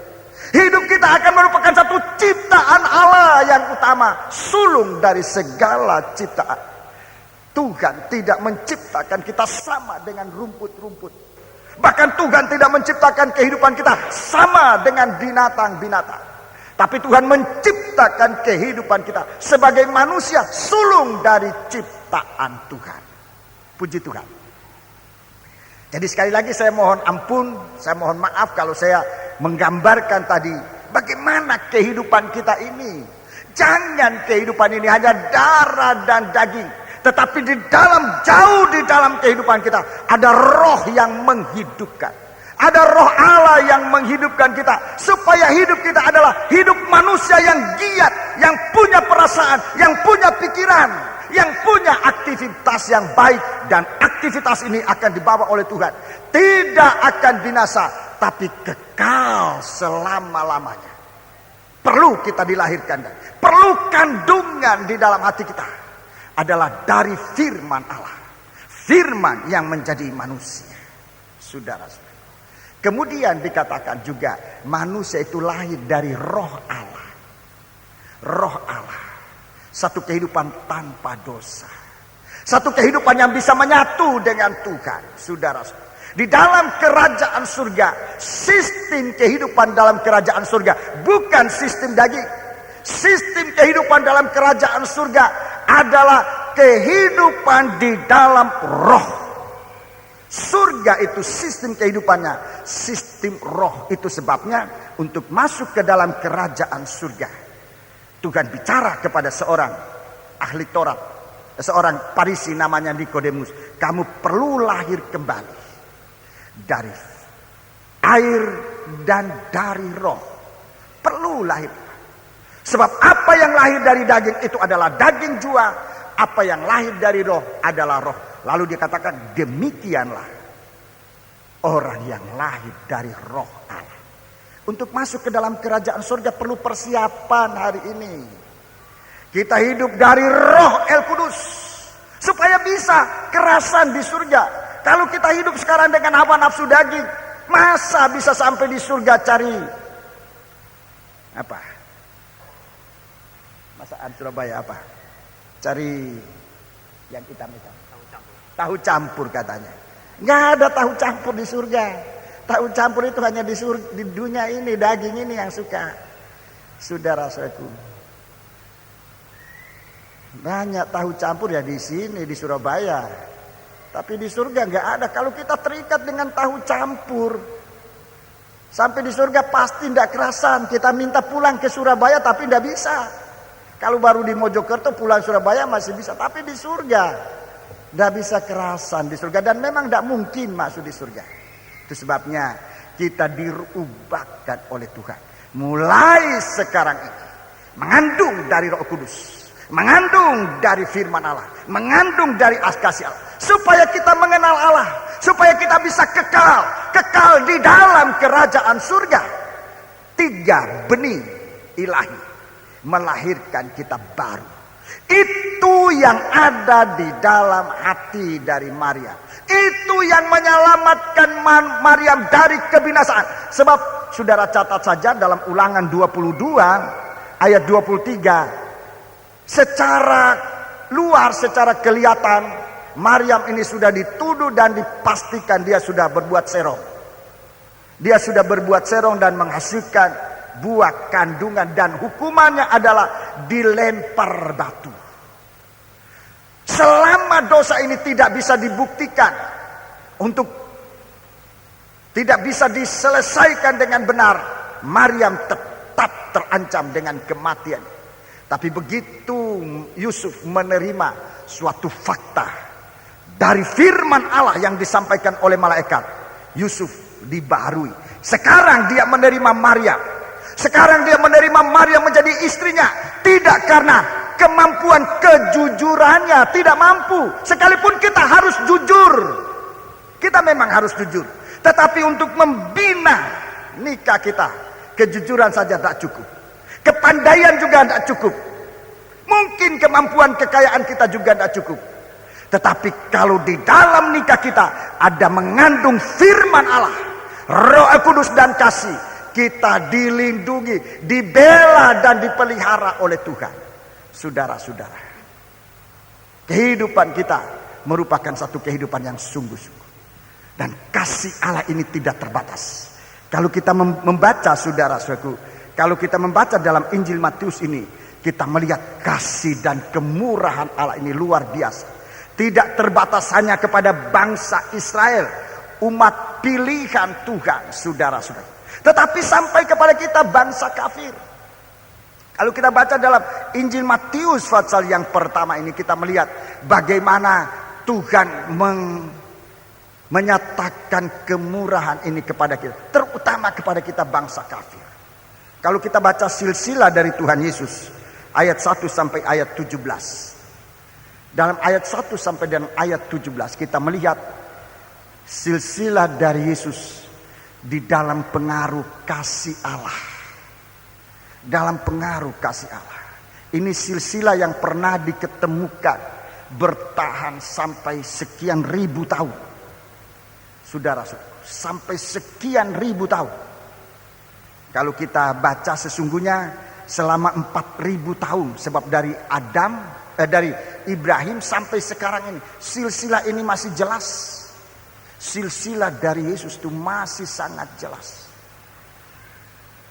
Hidup kita akan merupakan satu ciptaan Allah yang utama, sulung dari segala ciptaan. Tuhan tidak menciptakan kita sama dengan rumput-rumput. Bahkan Tuhan tidak menciptakan kehidupan kita sama dengan binatang-binatang. Tapi Tuhan menciptakan kehidupan kita sebagai manusia, sulung dari ciptaan Tuhan. Puji Tuhan. Jadi sekali lagi saya mohon ampun, saya mohon maaf kalau saya menggambarkan tadi bagaimana kehidupan kita ini. Jangan kehidupan ini hanya darah dan daging, tetapi di dalam, jauh di dalam kehidupan kita ada roh yang menghidupkan. Ada roh Allah yang menghidupkan kita, supaya hidup kita adalah hidup manusia yang giat, yang punya perasaan, yang punya pikiran, yang punya aktivitas yang baik. Dan aktivitas ini akan dibawa oleh Tuhan, tidak akan binasa, tapi kekal selama-lamanya. Perlu kita dilahirkan, perlu kandungan di dalam hati kita adalah dari firman Allah, firman yang menjadi manusia. Saudara-saudara, kemudian dikatakan juga manusia itu lahir dari roh Allah. Roh Allah, satu kehidupan tanpa dosa, satu kehidupan yang bisa menyatu dengan Tuhan. Saudara-saudara, di dalam kerajaan surga, sistem kehidupan dalam kerajaan surga bukan sistem daging. Sistem kehidupan dalam kerajaan surga adalah kehidupan di dalam roh. Surga itu sistem kehidupannya, sistem roh. Itu sebabnya untuk masuk ke dalam kerajaan surga, Tuhan bicara kepada seorang ahli Taurat. seorang Farisi namanya Nikodemus, kamu perlu lahir kembali dari air dan dari roh. Perlu lahir. Sebab apa yang lahir dari daging itu adalah daging jua, apa yang lahir dari roh adalah roh. Lalu dikatakan demikianlah orang yang lahir dari roh Allah. Untuk masuk ke dalam kerajaan surga perlu persiapan hari ini. Kita hidup dari roh El Kudus supaya bisa kerasan di surga. Kalau kita hidup sekarang dengan hawa nafsu daging, masa bisa sampai di surga cari apa? Masakan Surabaya apa? Cari yang hitam-hitam. Tahu campur katanya. Nggak ada tahu campur di surga. Tahu campur itu hanya di dunia ini, daging ini yang suka. Saudara-saudaraku, banyak tahu campur ya di sini di Surabaya. Tapi di surga nggak ada. Kalau kita terikat dengan tahu campur, sampai di surga pasti tidak kerasan. Kita minta pulang ke Surabaya tapi tidak bisa. Kalau baru di Mojokerto pulang Surabaya masih bisa, tapi di surga tidak bisa kerasan di surga, dan memang tidak mungkin masuk di surga. Itu sebabnya kita diubahkan oleh Tuhan mulai sekarang ini, mengandung dari Roh Kudus, mengandung dari firman Allah, mengandung dari kasih Allah, supaya kita mengenal Allah, supaya kita bisa kekal di dalam kerajaan surga. 3 benih ilahi melahirkan kita baru. Itu yang ada di dalam hati dari Maria. Itu yang menyelamatkan Maryam dari kebinasaan. Sebab saudara catat saja dalam Ulangan 22 ayat 23. Secara luar, secara kelihatan, Maryam ini sudah dituduh dan dipastikan dia sudah berbuat serong. Dia sudah berbuat serong dan menghasilkan buah kandungan, dan hukumannya adalah dilempar batu. Selama dosa ini tidak bisa dibuktikan, untuk tidak bisa diselesaikan dengan benar, Maryam tetap terancam dengan kematian. Tapi begitu Yusuf menerima suatu fakta dari firman Allah yang disampaikan oleh malaikat, Yusuf dibaharui. Sekarang dia menerima Maryam. Sekarang dia menerima Maryam menjadi istrinya. Tidak karena kemampuan kejujurannya, tidak mampu. Sekalipun kita harus jujur, kita memang harus jujur. Tetapi untuk membina nikah kita, kejujuran saja tak cukup. Kepandaian juga tidak cukup. Mungkin kemampuan kekayaan kita juga tidak cukup. Tetapi kalau di dalam nikah kita ada mengandung firman Allah, Roh Kudus dan kasih, kita dilindungi, dibela dan dipelihara oleh Tuhan. Saudara-saudara, kehidupan kita merupakan satu kehidupan yang sungguh-sungguh. Dan kasih Allah ini tidak terbatas. Kalau kita membaca, saudara-saudaraku, kalau kita membaca dalam Injil Matius ini, kita melihat kasih dan kemurahan Allah ini luar biasa. Tidak terbatas hanya kepada bangsa Israel, umat pilihan Tuhan, saudara-saudara. Tetapi sampai kepada kita bangsa kafir. Kalau kita baca dalam Injil Matius pasal yang pertama ini, kita melihat bagaimana Tuhan menyatakan kemurahan ini kepada kita, terutama kepada kita bangsa kafir. Kalau kita baca silsilah dari Tuhan Yesus ayat 1 sampai ayat 17. Dalam ayat 1 sampai dengan ayat 17 kita melihat silsilah dari Yesus di dalam pengaruh kasih Allah. Dalam pengaruh kasih Allah. Ini silsilah yang pernah diketemukan bertahan sampai sekian ribu tahun. Saudara-saudara, sampai sekian ribu tahun. Kalau kita baca sesungguhnya selama 4000 tahun, sebab dari dari Ibrahim sampai sekarang ini silsilah ini masih jelas. Silsilah dari Yesus itu masih sangat jelas.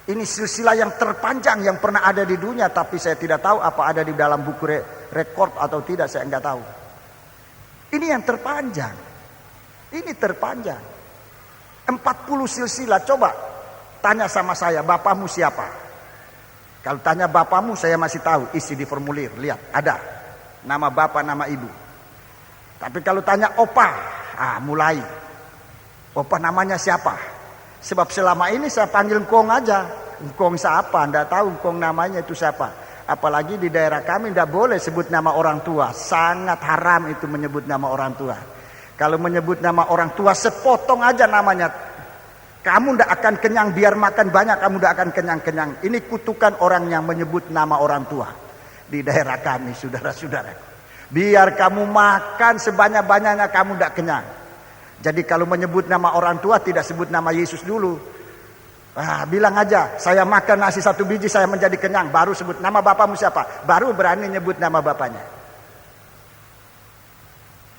Ini silsilah yang terpanjang yang pernah ada di dunia, tapi saya tidak tahu apa ada di dalam buku rekor atau tidak, saya enggak tahu. Ini yang terpanjang. Ini terpanjang. 40 silsilah. Coba tanya sama saya, bapamu siapa? Kalau tanya bapamu, saya masih tahu, isi di formulir, lihat ada. nama bapak, nama ibu. Tapi kalau tanya opa, mulai. Opa namanya siapa? Sebab selama ini saya panggil engkong aja. Engkong siapa? Nggak tahu engkong namanya itu siapa. Apalagi di daerah kami tidak boleh sebut nama orang tua. Sangat haram itu menyebut nama orang tua. Kalau menyebut nama orang tua sepotong aja namanya, kamu tidak akan kenyang. Biar makan banyak kamu tidak akan kenyang-kenyang. Ini kutukan orang yang menyebut nama orang tua di daerah kami, saudara-saudara. Biar kamu makan sebanyak-banyaknya kamu tidak kenyang. Jadi kalau menyebut nama orang tua tidak sebut nama Yesus dulu. Bilang aja, saya makan nasi 1 biji saya menjadi kenyang. Baru sebut nama bapamu siapa. Baru berani nyebut nama bapaknya.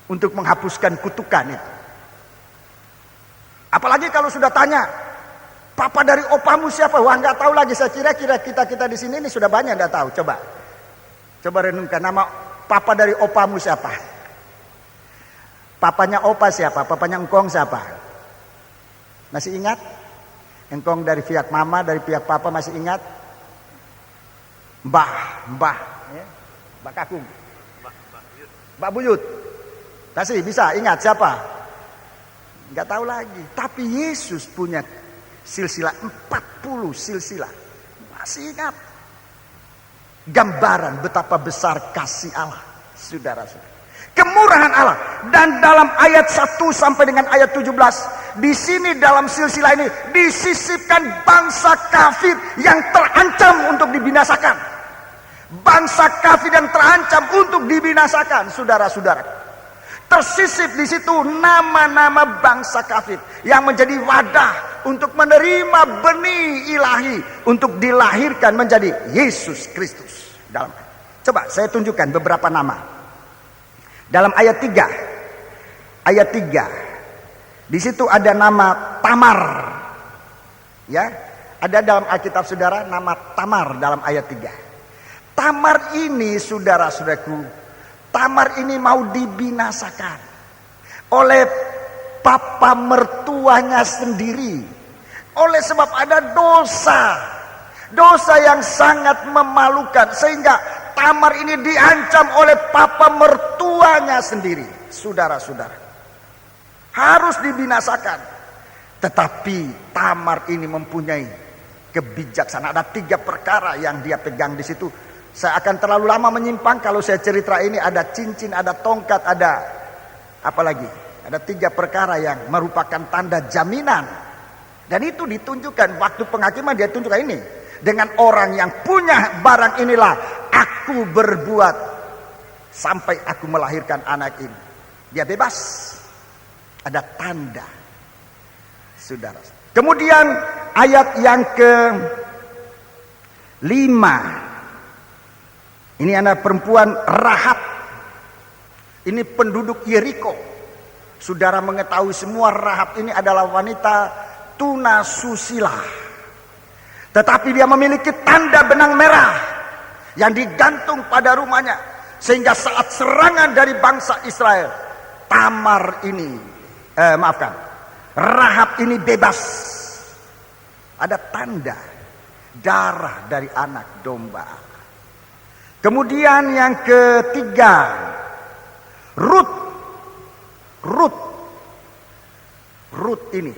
Untuk menghapuskan kutukan itu. Apalagi kalau sudah tanya, papa dari opamu siapa? Wah, nggak tahu lagi. Saya kira kita di sini ini sudah banyak nggak tahu. Coba renungkan nama papa dari opamu siapa? Papanya opa siapa? Papanya engkong siapa? Masih ingat? Engkong dari pihak mama, dari pihak papa masih ingat? Mbah, ya? Mbak Kakung, Mbak Buyut. Masih bisa ingat siapa? Nggak tahu lagi. Tapi Yesus punya silsilah 40 silsilah. Masih ingat? Gambaran betapa besar kasih Allah, saudara-saudara. Kemurahan Allah. Dan dalam ayat 1 sampai dengan ayat 17, di sini dalam silsilah ini disisipkan bangsa kafir yang terancam untuk dibinasakan. Bangsa kafir yang terancam untuk dibinasakan, saudara-saudara. Tersisip di situ nama-nama bangsa kafir yang menjadi wadah untuk menerima benih ilahi untuk dilahirkan menjadi Yesus Kristus. Coba saya tunjukkan beberapa nama. Dalam ayat 3, di situ ada nama Tamar, ya, ada dalam Alkitab saudara nama Tamar dalam ayat 3. Tamar ini, saudara-saudaraku, Tamar ini mau dibinasakan oleh papa mertuanya sendiri, oleh sebab ada dosa yang sangat memalukan, sehingga Tamar ini diancam oleh papa mertuanya sendiri. Saudara-saudara, harus dibinasakan. Tetapi Tamar ini mempunyai kebijaksanaan. Ada 3 perkara yang dia pegang di situ. Saya akan terlalu lama menyimpang kalau saya cerita ini. Ada cincin, ada tongkat, ada apa lagi? Ada 3 perkara yang merupakan tanda jaminan. Dan itu ditunjukkan waktu penghakiman, dia tunjukkan ini. Dengan orang yang punya barang inilah aku berbuat sampai aku melahirkan anak ini. Dia bebas. Ada tanda, saudara. Kemudian ayat yang ke-5. Ini anak perempuan Rahab. Ini penduduk Yeriko. Saudara mengetahui semua Rahab ini adalah wanita tunasusila. Tetapi dia memiliki tanda benang merah yang digantung pada rumahnya. Sehingga saat serangan dari bangsa Israel, Rahab ini bebas. Ada tanda darah dari anak domba. Kemudian yang ketiga, Rut ini,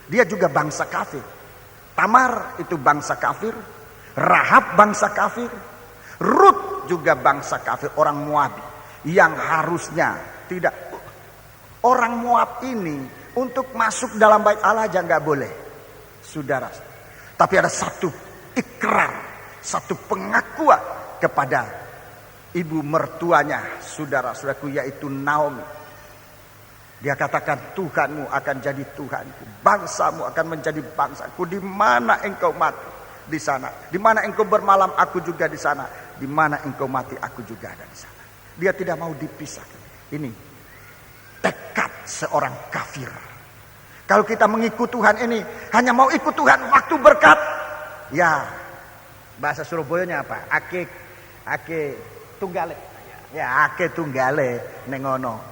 dia juga bangsa kafir. Tamar itu bangsa kafir, Rahab bangsa kafir, Rut juga bangsa kafir, orang Moab yang harusnya tidak. Orang Moab ini untuk masuk dalam bait Allah aja nggak boleh, saudara. Tapi ada satu ikrar, satu pengakuan kepada ibu mertuanya, saudara-saudaraku, yaitu Naomi. Dia katakan, Tuhanmu akan jadi Tuhanku, bangsamu akan menjadi bangsaku. Di mana engkau mati, di sana. Di mana engkau bermalam, aku juga di sana. Di mana engkau mati, aku juga ada di sana. Dia tidak mau dipisahkan. Ini tekad seorang kafir. Kalau kita mengikut Tuhan ini, hanya mau ikut Tuhan waktu berkat. Ya, bahasa Surabayanya apa? Ake tunggale. Ya, ake tunggale nengono.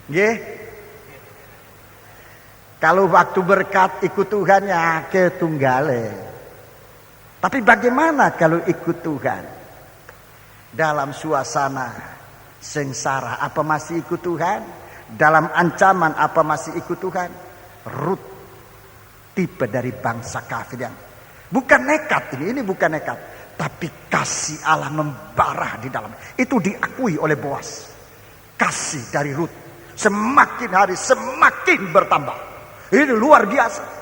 Nggih. Kalau waktu berkat ikut Tuhan ya ke tunggale. Tapi bagaimana kalau ikut Tuhan? dalam suasana sengsara, apa masih ikut Tuhan? Dalam ancaman, apa masih ikut Tuhan? Rut tipe dari bangsa kafir yang bukan nekat, ini bukan nekat, tapi kasih Allah membara di dalam. Itu diakui oleh Boas. Kasih dari Rut semakin hari semakin bertambah. Ini luar biasa.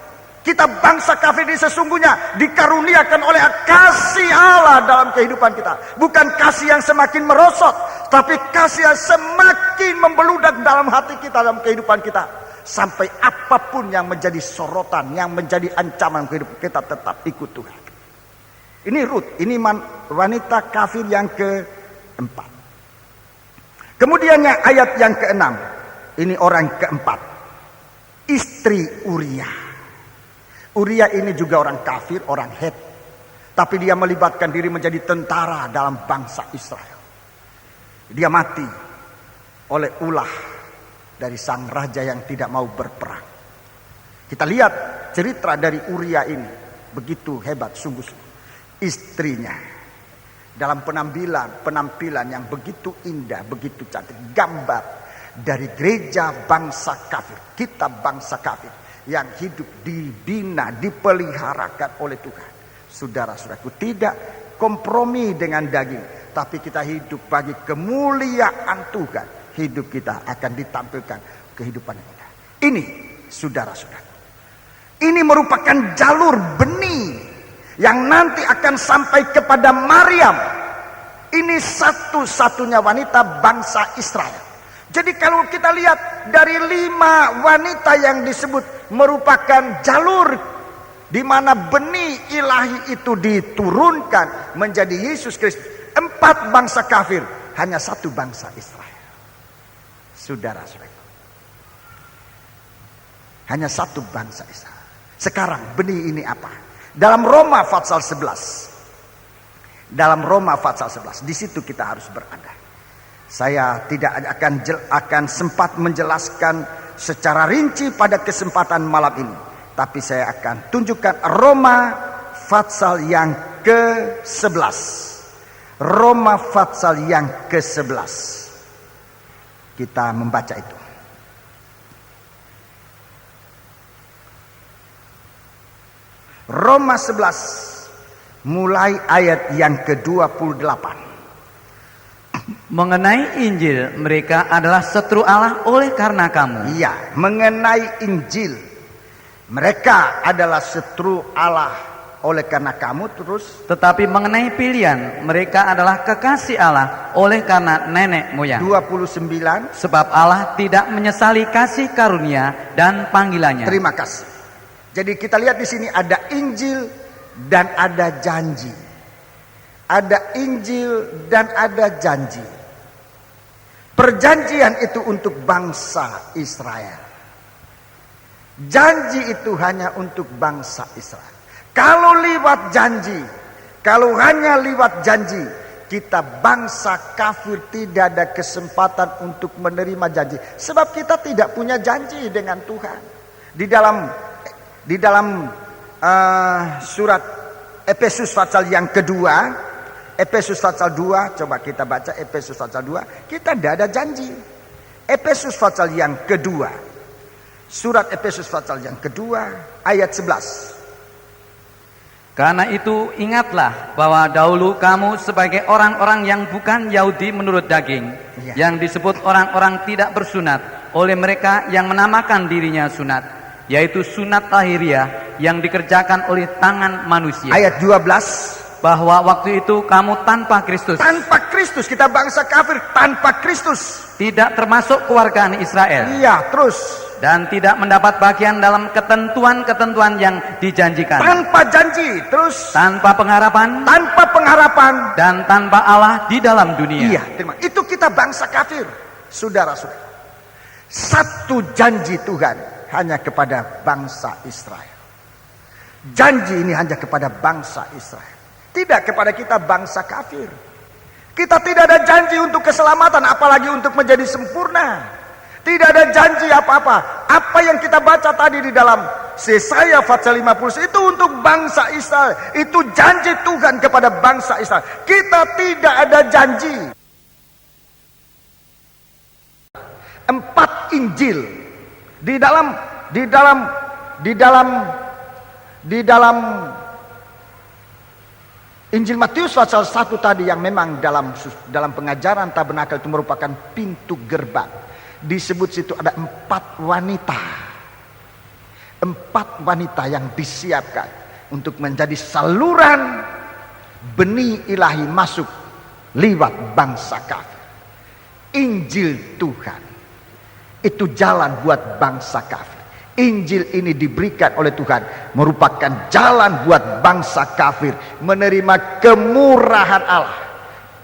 Kita bangsa kafir ini sesungguhnya dikaruniakan oleh kasih Allah dalam kehidupan kita. Bukan kasih yang semakin merosot, tapi kasih yang semakin membeludak dalam hati kita, dalam kehidupan kita. Sampai apapun yang menjadi sorotan, yang menjadi ancaman kehidupan kita, tetap ikut Tuhan. Ini Rut, ini wanita kafir yang keempat. Kemudian ayat yang keenam, ini orang keempat, istri Uria. Uria ini juga orang kafir, orang Het. Tapi dia melibatkan diri menjadi tentara dalam bangsa Israel. Dia mati oleh ulah dari sang raja yang tidak mau berperang. Kita lihat cerita dari Uria ini. Begitu hebat sungguh-sungguh. Istrinya dalam penampilan yang begitu indah, begitu cantik. Gambar dari gereja bangsa kafir. Kita bangsa kafir yang hidup dibina, dipeliharakan oleh Tuhan. Saudara-saudaraku, tidak kompromi dengan daging, tapi kita hidup bagi kemuliaan Tuhan. Hidup kita akan ditampilkan kehidupan kita. Ini, saudara-saudaraku, ini merupakan jalur benih yang nanti akan sampai kepada Maryam. Ini satu-satunya wanita bangsa Israel. Jadi kalau kita lihat dari 5 wanita yang disebut merupakan jalur di mana benih ilahi itu diturunkan menjadi Yesus Kristus. 4 bangsa kafir, hanya 1 bangsa Israel. Saudara-saudara, hanya 1 bangsa Israel. Sekarang benih ini apa? Dalam Roma pasal 11. Dalam Roma pasal 11, di situ kita harus berada. Saya tidak akan sempat menjelaskan secara rinci pada kesempatan malam ini. Tapi saya akan tunjukkan Roma pasal yang ke-11. Roma pasal yang ke-11. Kita membaca itu. Roma 11 mulai ayat yang ke-28. Mengenai Injil, mereka adalah setru Allah oleh karena kamu. Iya, mengenai Injil, mereka adalah setru Allah oleh karena kamu. Terus, tetapi mengenai pilihan, mereka adalah kekasih Allah oleh karena nenek moyang. 29. Sebab Allah tidak menyesali kasih karunia dan panggilannya. Terima kasih. Jadi kita lihat di sini ada Injil dan ada janji. Ada Injil dan ada janji. Perjanjian itu untuk bangsa Israel. Janji itu hanya untuk bangsa Israel. Kalau lewat janji, kalau hanya lewat janji, kita bangsa kafir tidak ada kesempatan untuk menerima janji. Sebab kita tidak punya janji dengan Tuhan. Di dalam surat Efesus pasal yang kedua, Efesus pasal 2, coba kita baca Efesus pasal 2, kita tidak ada janji. Efesus pasal yang kedua, surat Efesus pasal yang kedua, ayat 11. Karena itu ingatlah bahwa dahulu kamu sebagai orang-orang yang bukan Yahudi menurut daging, yang disebut orang-orang tidak bersunat oleh mereka yang menamakan dirinya sunat, yaitu sunat lahiriah yang dikerjakan oleh tangan manusia. Ayat 12. Bahwa waktu itu kamu tanpa Kristus. Tanpa Kristus, kita bangsa kafir tanpa Kristus. Tidak termasuk kewargaan Israel. Iya, terus. Dan tidak mendapat bagian dalam ketentuan-ketentuan yang dijanjikan. Tanpa janji, terus. Tanpa pengharapan. Tanpa pengharapan. Dan tanpa Allah di dalam dunia. Iya, terima. Itu kita bangsa kafir. Saudara-saudara. Satu janji Tuhan hanya kepada bangsa Israel. Janji ini hanya kepada bangsa Israel. Tidak kepada kita bangsa kafir. Kita tidak ada janji untuk keselamatan, apalagi untuk menjadi sempurna. Tidak ada janji apa-apa. Apa yang kita baca tadi di dalam Yesaya pasal 50 itu untuk bangsa Israel. Itu janji Tuhan kepada bangsa Israel. Kita tidak ada janji. 4 Injil di dalam Injil Matius pasal 1 tadi yang memang dalam pengajaran tabernakel itu merupakan pintu gerbang. Disebut situ ada 4 wanita. 4 wanita yang disiapkan untuk menjadi saluran benih ilahi masuk lewat bangsa kafir. Injil Tuhan itu jalan buat bangsa kafir. Injil ini diberikan oleh Tuhan merupakan jalan buat bangsa kafir menerima kemurahan Allah.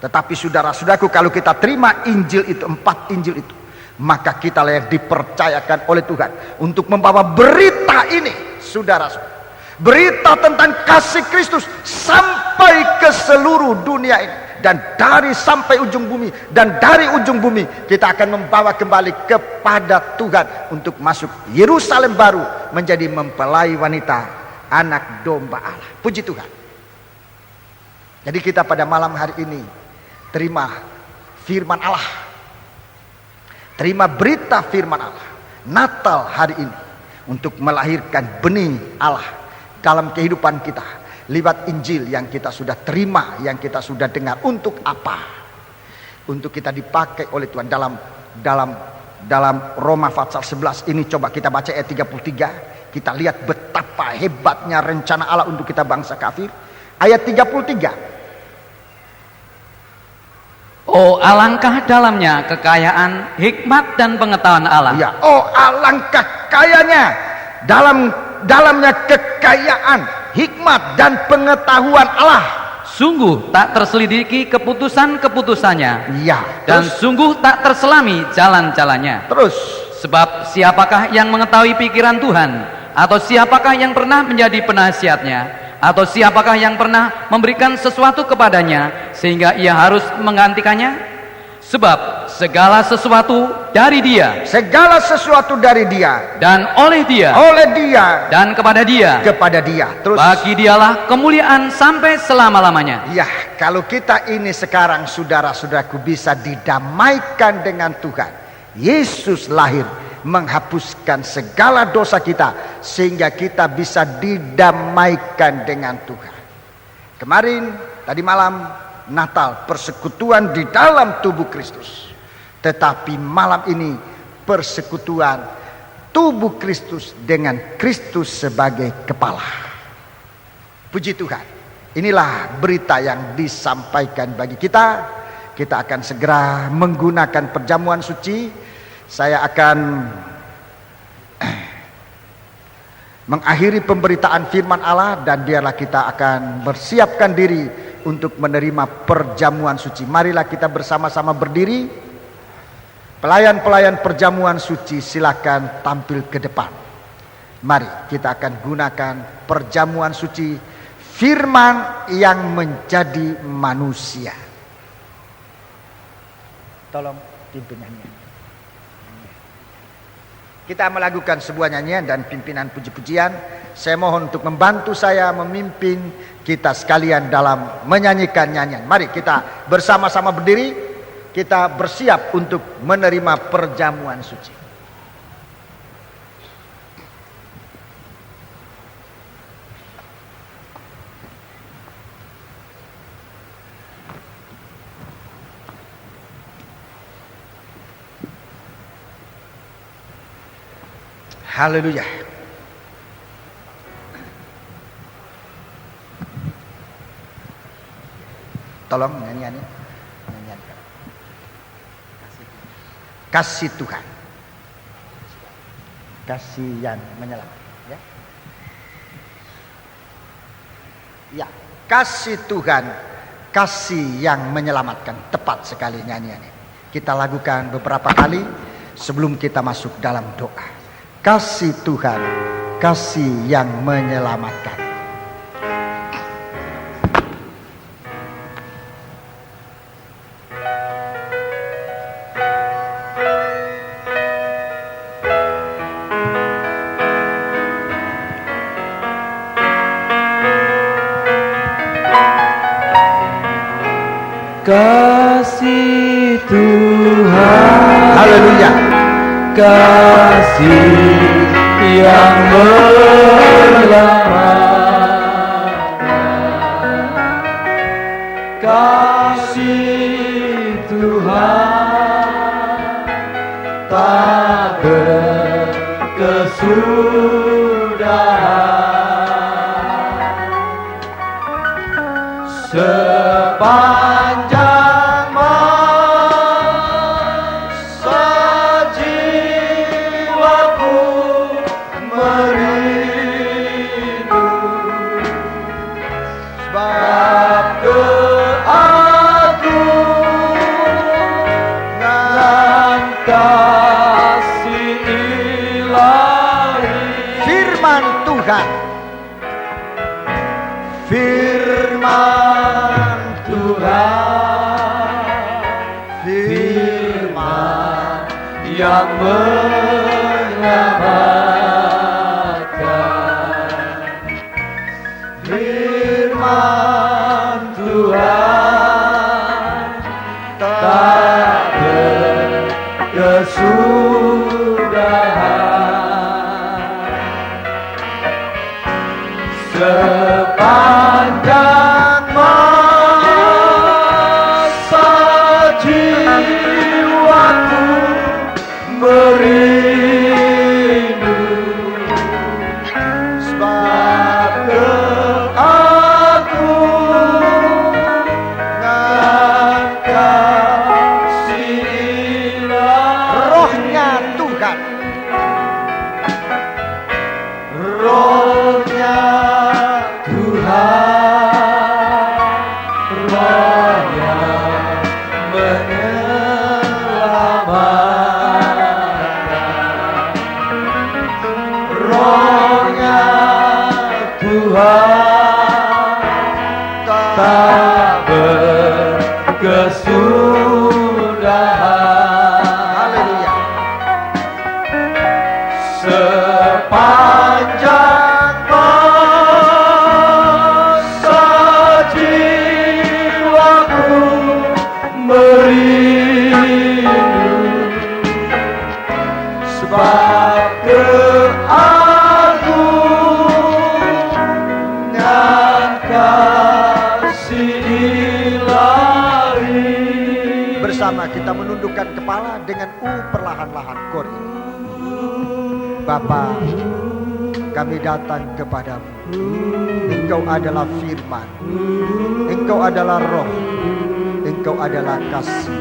Tetapi saudara-saudaraku, kalau kita terima Injil itu, 4 Injil itu, maka kita layak dipercayakan oleh Tuhan untuk membawa berita ini, saudara-saudara. Berita tentang kasih Kristus sampai ke seluruh dunia ini. Dan dari sampai ujung bumi, dan dari ujung bumi kita akan membawa kembali kepada Tuhan untuk masuk Yerusalem baru menjadi mempelai wanita anak domba Allah. Puji Tuhan. Jadi kita pada malam hari ini terima firman Allah, terima berita firman Allah Natal hari ini untuk melahirkan benih Allah dalam kehidupan kita. Lewat Injil yang kita sudah terima, yang kita sudah dengar. Untuk apa? Untuk kita dipakai oleh Tuhan dalam Roma pasal 11 ini. Coba kita baca ayat 33. Kita lihat betapa hebatnya rencana Allah untuk kita bangsa kafir. Ayat 33. Oh, alangkah dalamnya kekayaan hikmat dan pengetahuan Allah. Ya, oh alangkah kayanya dalamnya kekayaan hikmat dan pengetahuan Allah. Sungguh tak terselidiki keputusan-keputusannya. Iya. Dan sungguh tak terselami jalan-jalannya. Terus. Sebab siapakah yang mengetahui pikiran Tuhan? Atau siapakah yang pernah menjadi penasihatnya? Atau siapakah yang pernah memberikan sesuatu kepadanya sehingga ia harus menggantikannya? Sebab segala sesuatu dari Dia, segala sesuatu dari Dia, dan oleh Dia, dan kepada Dia, Terus, bagi Dialah kemuliaan sampai selama-lamanya. Ya, kalau kita ini sekarang saudara-saudaraku bisa didamaikan dengan Tuhan. Yesus lahir menghapuskan segala dosa kita sehingga kita bisa didamaikan dengan Tuhan. Kemarin tadi malam Natal, persekutuan di dalam tubuh Kristus. Tetapi malam ini persekutuan tubuh Kristus dengan Kristus sebagai kepala. Puji Tuhan. Inilah berita yang disampaikan bagi kita. Kita akan segera menggunakan perjamuan suci. Saya akan mengakhiri pemberitaan firman Allah dan biarlah kita akan bersiapkan diri untuk menerima perjamuan suci. Marilah kita bersama-sama berdiri. Pelayan-pelayan perjamuan suci silakan tampil ke depan. Mari kita akan gunakan perjamuan suci firman yang menjadi manusia. Tolong pimpin nyanyian. Kita melakukan sebuah nyanyian dan pimpinan puji-pujian. Saya mohon untuk membantu saya memimpin kita sekalian dalam menyanyikan nyanyian. Mari kita bersama-sama berdiri. Kita bersiap untuk menerima perjamuan suci. Haleluya. Tolong nyanyiannya. Kasih Tuhan. Kasih yang menyelamatkan. Ya. Ya, kasih Tuhan. Kasih yang menyelamatkan. Tepat sekali nyanyiannya. Kita lakukan beberapa kali sebelum kita masuk dalam doa. Kasih Tuhan, kasih yang menyelamatkan. kasih Tuhan, Haleluya. kasih yang menyelamatkan, kasih Tuhan tak berkesudahan. Sepanjang masa jiwaku merindu, sebab keagungan kasih ilahi. Firman Tuhan. Firman Tuhan, firman yang menyelamatkan, firman Tuhan tak berkesudahan. Sepanjang masa jiwaku merindu, sebab keagungan kasih ilahi. Rohnya Tuhan. Rohnya Tuhan, rohnya menyelamatkan, rohnya Tuhan tak berkesudahan. Haleluya. Sepanjang masa jiwaku merindu, sebab keagungan kasih ilahi. Bersama kita menundukkan kepala dengan perlahan-lahan kori. Bapa, kami datang kepadamu. Engkau adalah firman, Engkau adalah roh, Engkau adalah kasih.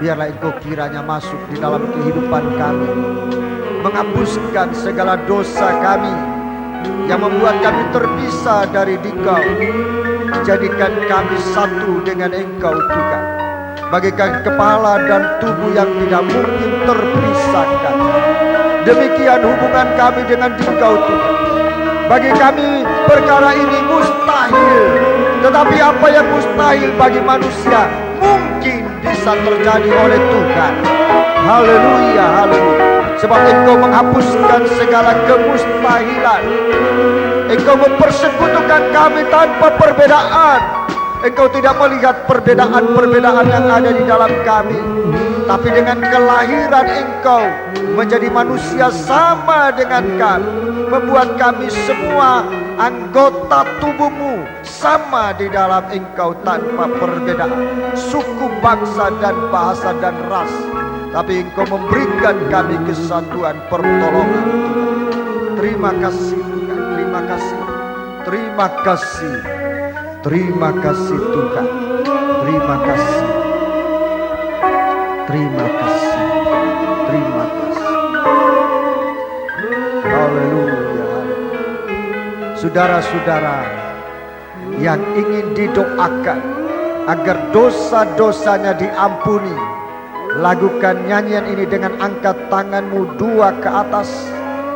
Biarlah Engkau kiranya masuk di dalam kehidupan kami, menghapuskan segala dosa kami yang membuat kami terpisah dari Engkau. Jadikan kami satu dengan Engkau Tuhan. Bagikan kepala dan tubuh yang tidak mungkin terpisahkan. Demikian hubungan kami dengan Engkau Tuhan. Bagi kami perkara ini mustahil, tetapi apa yang mustahil bagi manusia mungkin bisa terjadi oleh Tuhan. Haleluya, haleluya. Sebab Engkau menghapuskan segala kemustahilan. Engkau mempersekutukan kami tanpa perbedaan. Engkau tidak melihat perbedaan-perbedaan yang ada di dalam kami, tapi dengan kelahiran Engkau menjadi manusia sama dengan kami, membuat kami semua anggota tubuhmu sama di dalam Engkau tanpa perbedaan suku, bangsa, dan bahasa dan ras. Tapi Engkau memberikan kami kesatuan pertolongan. Terima kasih Tuhan, terima kasih, terima kasih, terima kasih Tuhan, terima kasih, terima kasih, terima kasih. Haleluya. Saudara-saudara yang ingin didoakan agar dosa-dosanya diampuni, lakukan nyanyian ini dengan angkat tanganmu 2 ke atas.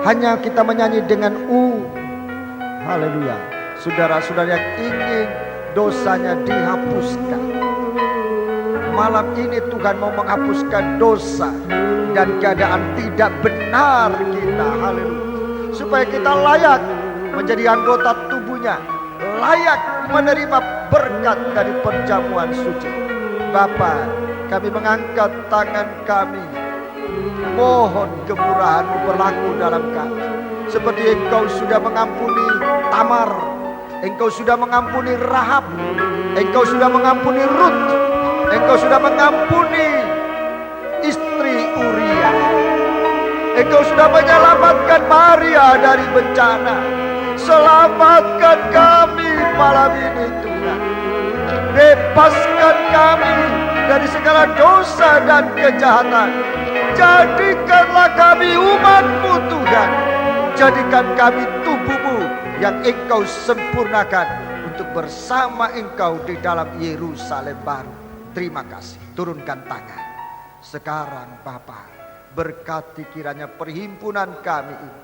Hanya kita menyanyi dengan Haleluya. Saudara-saudara yang ingin dosanya dihapuskan, malam ini Tuhan mau menghapuskan dosa dan keadaan tidak benar kita. Haleluya. Supaya kita layak menjadi anggota tubuhnya, layak menerima berkat dari perjamuan suci. Bapa, kami mengangkat tangan kami, mohon kemurahan-Mu berlaku dalam kami. Seperti Engkau sudah mengampuni Tamar, Engkau sudah mengampuni Rahab, Engkau sudah mengampuni Rut, Engkau sudah mengampuni istri Uria, Engkau sudah menyelamatkan Maria dari bencana. Selamatkan kami malam ini Tuhan. Bebaskan kami dari segala dosa dan kejahatan. Jadikanlah kami umat-Mu Tuhan. Jadikan kami tubuh-Mu yang Engkau sempurnakan untuk bersama Engkau di dalam Yerusalem baru. Terima kasih. Turunkan tangan. Sekarang Bapa, berkati kiranya perhimpunan kami ini.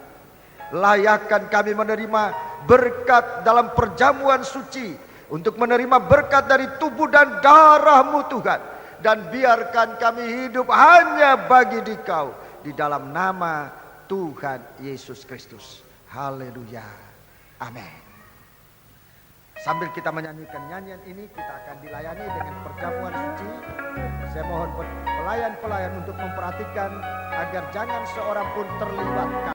Layakkan kami menerima berkat dalam perjamuan suci, untuk menerima berkat dari tubuh dan darah-Mu Tuhan. Dan biarkan kami hidup hanya bagi Dikau, di dalam nama Tuhan Yesus Kristus. Haleluya. Amin. Sambil kita menyanyikan nyanyian ini, kita akan dilayani dengan perjamuan suci. Saya mohon pelayan-pelayan untuk memperhatikan agar jangan seorang pun terlibat